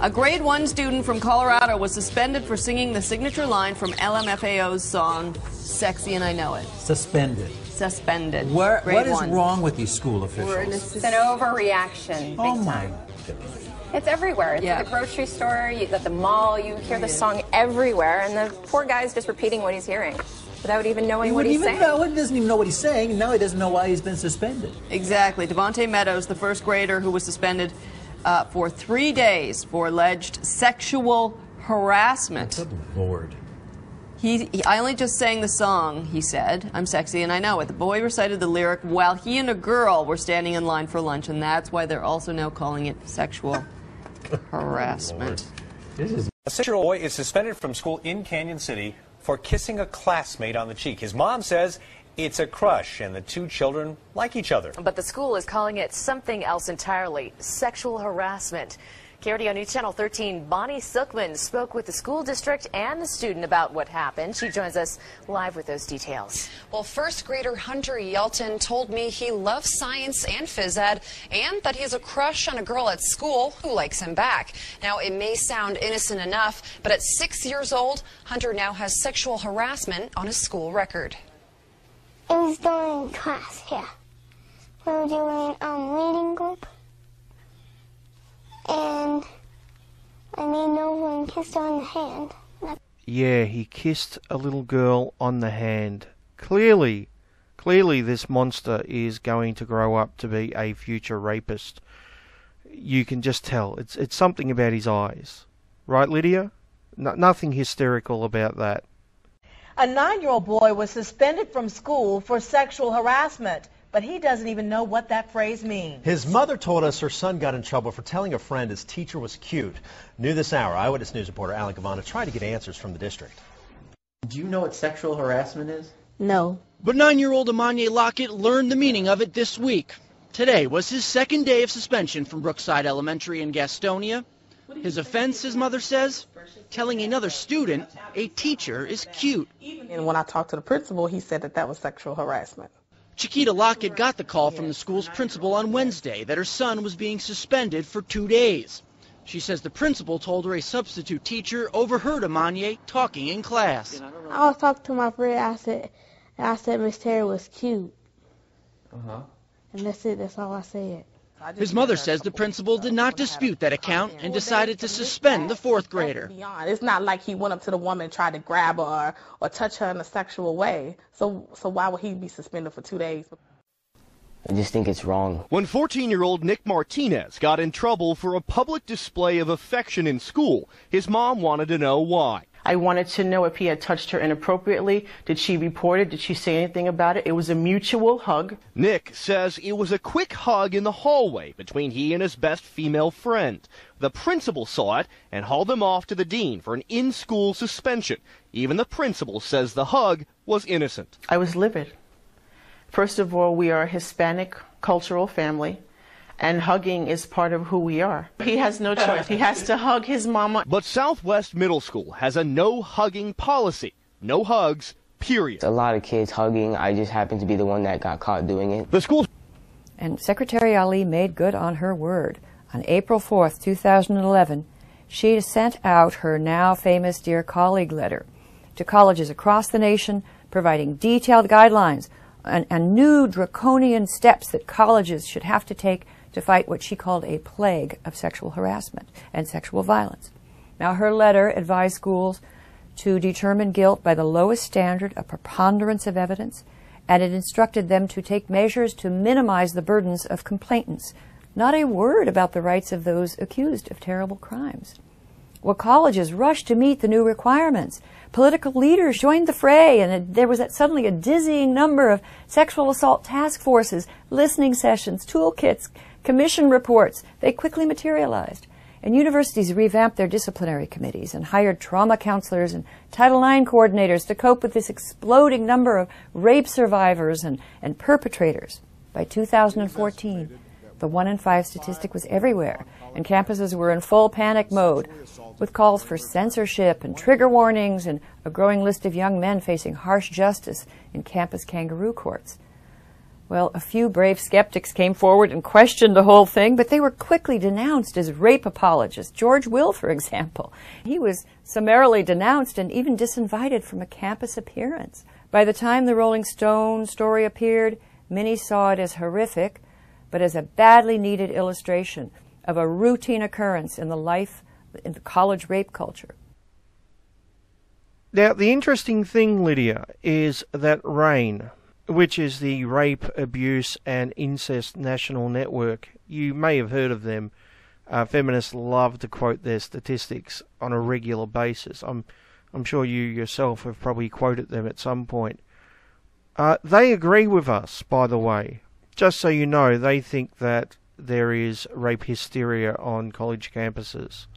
A grade 1 student from Colorado was suspended for singing the signature line from LMFAO's song, Sexy and I Know It. Suspended. Suspended. What is wrong with these school officials? It's an overreaction. Oh my goodness. It's everywhere. It's at the grocery store, at the mall, you hear the song everywhere, and the poor guy's just repeating what he's hearing without even knowing what he's saying. He doesn't even know what he's saying, and now he doesn't know why he's been suspended. Exactly. Devontae Meadows, the first grader who was suspended for 3 days for alleged sexual harassment. Good Lord. I only just sang the song, he said. I'm sexy and I know it. The boy recited the lyric while he and a girl were standing in line for lunch, and that's why they're also now calling it sexual harassment. A 6-year-old boy is suspended from school in Canyon City for kissing a classmate on the cheek. His mom says it's a crush, and the two children like each other. But the school is calling it something else entirely, sexual harassment. KRDO News Channel 13, Bonnie Silkman spoke with the school district and the student about what happened. She joins us live with those details. Well, first grader Hunter Yelton told me he loves science and phys ed and that he has a crush on a girl at school who likes him back. Now, it may sound innocent enough, but at 6 years old, Hunter now has sexual harassment on his school record. It was during class here. We were doing reading group. And I leaned over and kissed her on the hand. Yeah, he kissed a little girl on the hand. Clearly this monster is going to grow up to be a future rapist. You can just tell. It's something about his eyes. Right, Lydia? Nothing hysterical about that. A 9-year-old boy was suspended from school for sexual harassment, but he doesn't even know what that phrase means. His mother told us her son got in trouble for telling a friend his teacher was cute. New this hour, Eyewitness News reporter Alan Gavana tried to get answers from the district. Do you know what sexual harassment is? No. But 9-year-old Amanye Lockett learned the meaning of it this week. Today was his second day of suspension from Brookside Elementary in Gastonia. His offense, his mother says, telling another student a teacher is cute. And when I talked to the principal, he said that was sexual harassment. Chiquita Lockett got the call from the school's principal on Wednesday that her son was being suspended for 2 days. She says the principal told her a substitute teacher overheard Amanye talking in class. I was talking to my friend. I said Miss Terry was cute. And that's it. That's all I said. His mother says the principal did not dispute that account and decided to suspend the 4th grader. It's not like he went up to the woman and tried to grab her or touch her in a sexual way. So why would he be suspended for 2 days? I just think it's wrong. When 14-year-old Nick Martinez got in trouble for a public display of affection in school, his mom wanted to know why. I wanted to know if he had touched her inappropriately. Did she report it? Did she say anything about it? It was a mutual hug. Nick says it was a quick hug in the hallway between he and his best female friend. The principal saw it and hauled them off to the dean for an in-school suspension. Even the principal says the hug was innocent. I was livid. First of all, we are a Hispanic cultural family, and hugging is part of who we are. He has no choice. He has to hug his mama. But Southwest Middle School has a no hugging policy. No hugs, period. A lot of kids hugging. I just happened to be the one that got caught doing it. The school. And Secretary Ali made good on her word. On April 4th, 2011, she sent out her now famous Dear Colleague letter to colleges across the nation, providing detailed guidelines and new draconian steps that colleges should have to take to fight what she called a plague of sexual harassment and sexual violence. Now, her letter advised schools to determine guilt by the lowest standard, a preponderance of evidence, and it instructed them to take measures to minimize the burdens of complainants. Not a word about the rights of those accused of terrible crimes. Well, colleges rushed to meet the new requirements. Political leaders joined the fray, and there was suddenly a dizzying number of sexual assault task forces, listening sessions, toolkits, commission reports. They quickly materialized. And universities revamped their disciplinary committees and hired trauma counselors and Title IX coordinators to cope with this exploding number of rape survivors and perpetrators. By 2014, the 1 in 5 statistic was everywhere, and campuses were in full panic mode, with calls for censorship and trigger warnings and a growing list of young men facing harsh justice in campus kangaroo courts. Well, a few brave skeptics came forward and questioned the whole thing, but they were quickly denounced as rape apologists. George Will, for example. He was summarily denounced and even disinvited from a campus appearance. By the time the Rolling Stone story appeared, many saw it as horrific, but as a badly needed illustration of a routine occurrence in the college rape culture. Now, the interesting thing, Lydia, is that RAINN, which is the Rape, Abuse and Incest National Network, you may have heard of them. Feminists love to quote their statistics on a regular basis. I'm sure you yourself have probably quoted them at some point. They agree with us, by the way. Just so you know, they think that there is rape hysteria on college campuses.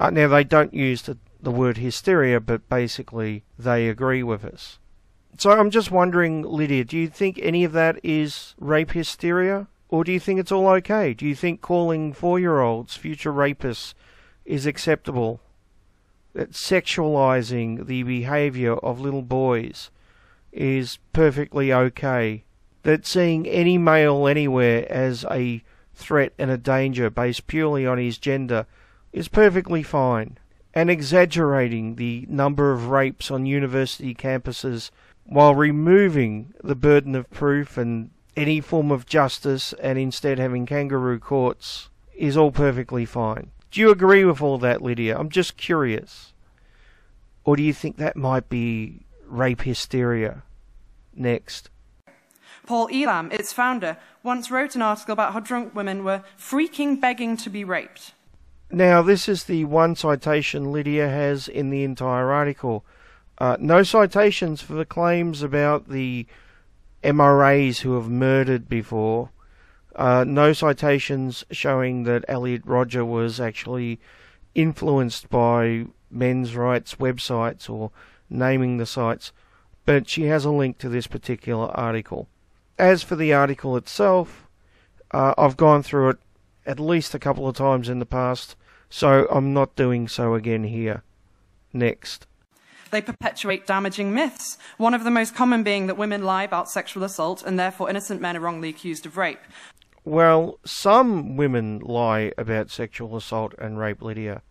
Now, they don't use the word hysteria, but basically they agree with us. So I'm just wondering, Lydia, do you think any of that is rape hysteria? Or do you think it's all okay? Do you think calling 4-year-olds future rapists is acceptable? That sexualizing the behavior of little boys is perfectly okay? That seeing any male anywhere as a threat and a danger based purely on his gender is perfectly fine? And exaggerating the number of rapes on university campuses while removing the burden of proof and any form of justice and instead having kangaroo courts is all perfectly fine. Do you agree with all that, Lydia? I'm just curious. Or do you think that might be rape hysteria? Next. Paul Elam, its founder, once wrote an article about how drunk women were freaking begging to be raped. Now, this is the one citation Lydia has in the entire article. No citations for the claims about the MRAs who have murdered before. No citations showing that Elliot Rodger was actually influenced by men's rights websites or naming the sites. But she has a link to this particular article. As for the article itself, I've gone through it at least a couple of times in the past, so I'm not doing so again here. Next. They perpetuate damaging myths, one of the most common being that women lie about sexual assault and therefore innocent men are wrongly accused of rape. Well, some women lie about sexual assault and rape, Lydia.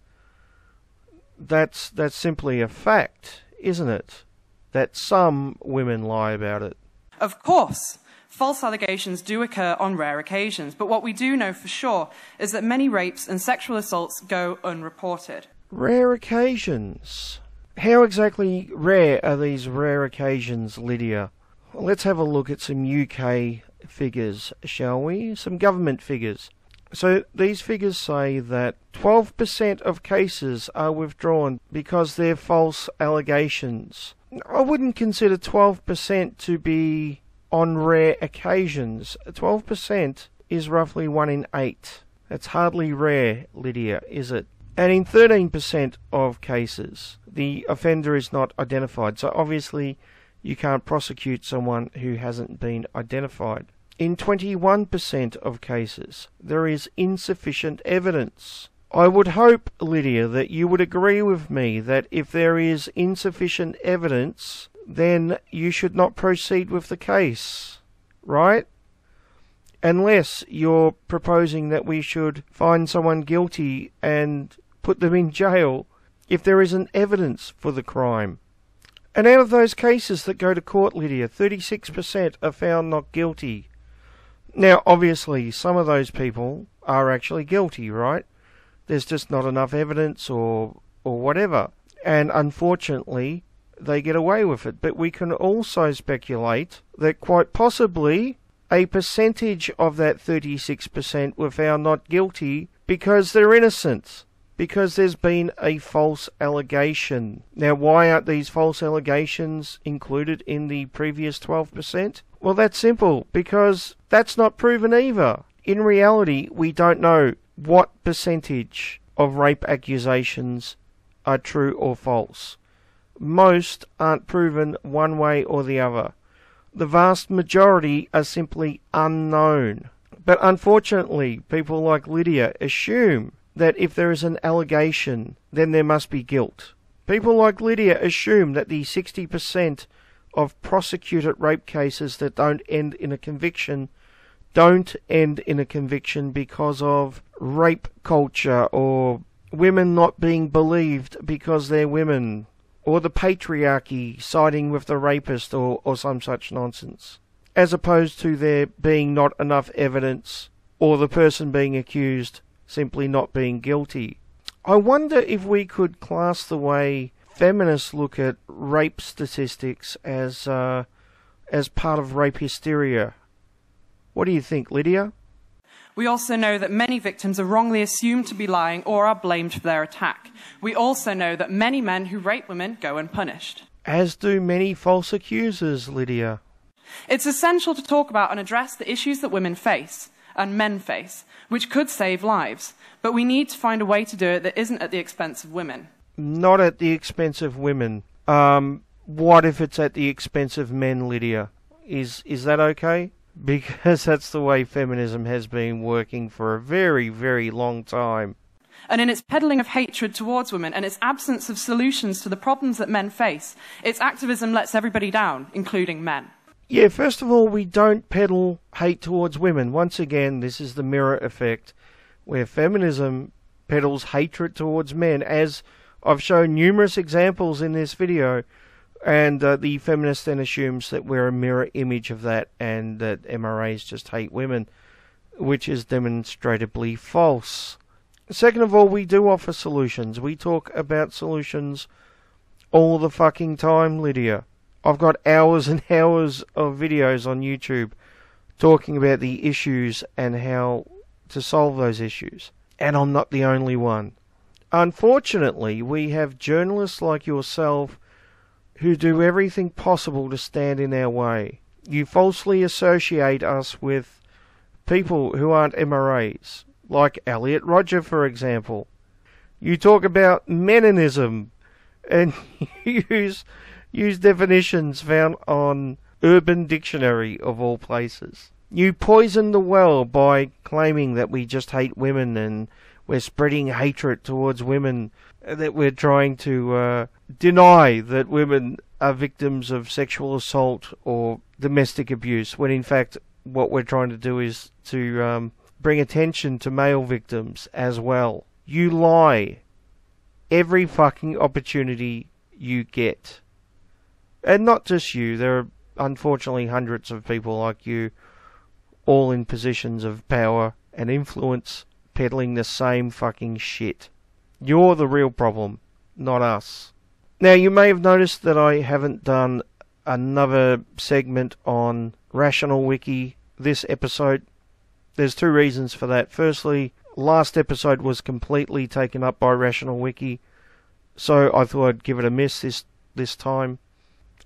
That's simply a fact, isn't it? That some women lie about it. Of course. False allegations do occur on rare occasions, but what we do know for sure is that many rapes and sexual assaults go unreported. Rare occasions. How exactly rare are these rare occasions, Lydia? Let's have a look at some UK figures, shall we? Some government figures. So these figures say that 12% of cases are withdrawn because they're false allegations. I wouldn't consider 12% to be on rare occasions. 12% is roughly 1 in 8. That's hardly rare, Lydia, is it? And in 13% of cases, the offender is not identified. So obviously, you can't prosecute someone who hasn't been identified. In 21% of cases, there is insufficient evidence. I would hope, Lydia, that you would agree with me that if there is insufficient evidence, then you should not proceed with the case, right? Unless you're proposing that we should find someone guilty and put them in jail if there isn't evidence for the crime. And out of those cases that go to court, Lydia, 36% are found not guilty. Now, obviously, some of those people are actually guilty, right? There's just not enough evidence or whatever. And unfortunately, they get away with it. But we can also speculate that quite possibly a percentage of that 36% were found not guilty because they're innocent, because there's been a false allegation. Now, why aren't these false allegations included in the previous 12%? Well, that's simple, because that's not proven either. In reality, we don't know what percentage of rape accusations are true or false. Most aren't proven one way or the other. The vast majority are simply unknown. But unfortunately, people like Lydia assume that if there is an allegation, then there must be guilt. People like Lydia assume that the 60% of prosecuted rape cases that don't end in a conviction don't end in a conviction because of rape culture or women not being believed because they're women, or the patriarchy siding with the rapist or some such nonsense, as opposed to there being not enough evidence or the person being accused simply not being guilty. I wonder if we could class the way feminists look at rape statistics as part of rape hysteria. What do you think, Lydia? We also know that many victims are wrongly assumed to be lying or are blamed for their attack. We also know that many men who rape women go unpunished. As do many false accusers, Lydia. It's essential to talk about and address the issues that women face and men face, which could save lives. But we need to find a way to do it that isn't at the expense of women. Not at the expense of women. What if it's at the expense of men, Lydia? Is that okay? Because that's the way feminism has been working for a very, very long time. And in its peddling of hatred towards women and its absence of solutions to the problems that men face, its activism lets everybody down, including men. Yeah, first of all, we don't peddle hate towards women. Once again, this is the mirror effect, where feminism peddles hatred towards men, as I've shown numerous examples in this video. And the feminist then assumes that we're a mirror image of that and that MRAs just hate women, which is demonstrably false. Second of all, we do offer solutions. We talk about solutions all the fucking time, Lydia. I've got hours and hours of videos on YouTube talking about the issues and how to solve those issues. And I'm not the only one. Unfortunately, we have journalists like yourself who do everything possible to stand in our way. You falsely associate us with people who aren't MRAs, like Elliot Rodger, for example. You talk about Meninism and use definitions found on Urban Dictionary, of all places. You poison the well by claiming that we just hate women and we're spreading hatred towards women, that we're trying to deny that women are victims of sexual assault or domestic abuse, when in fact what we're trying to do is to bring attention to male victims as well. You lie every fucking opportunity you get. And not just you, there are unfortunately hundreds of people like you, all in positions of power and influence, peddling the same fucking shit. You're the real problem, not us. Now, you may have noticed that I haven't done another segment on Rational Wiki this episode. There's two reasons for that. Firstly, last episode was completely taken up by Rational Wiki, so I thought I'd give it a miss this time.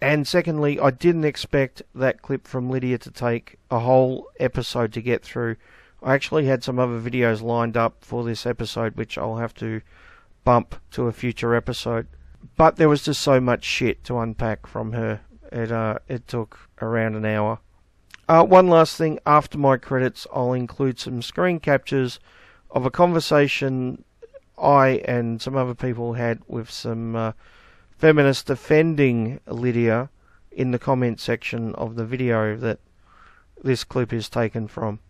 And secondly, I didn't expect that clip from Lydia to take a whole episode to get through. I actually had some other videos lined up for this episode, which I'll have to bump to a future episode. But there was just so much shit to unpack from her. It took around an hour. One last thing, after my credits, I'll include some screen captures of a conversation I and some other people had with some feminists defending Lydia in the comment section of the video that this clip is taken from.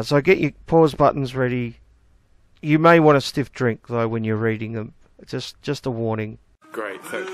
So get your pause buttons ready. You may want a stiff drink, though, when you're reading them. Just a warning. Great, thanks.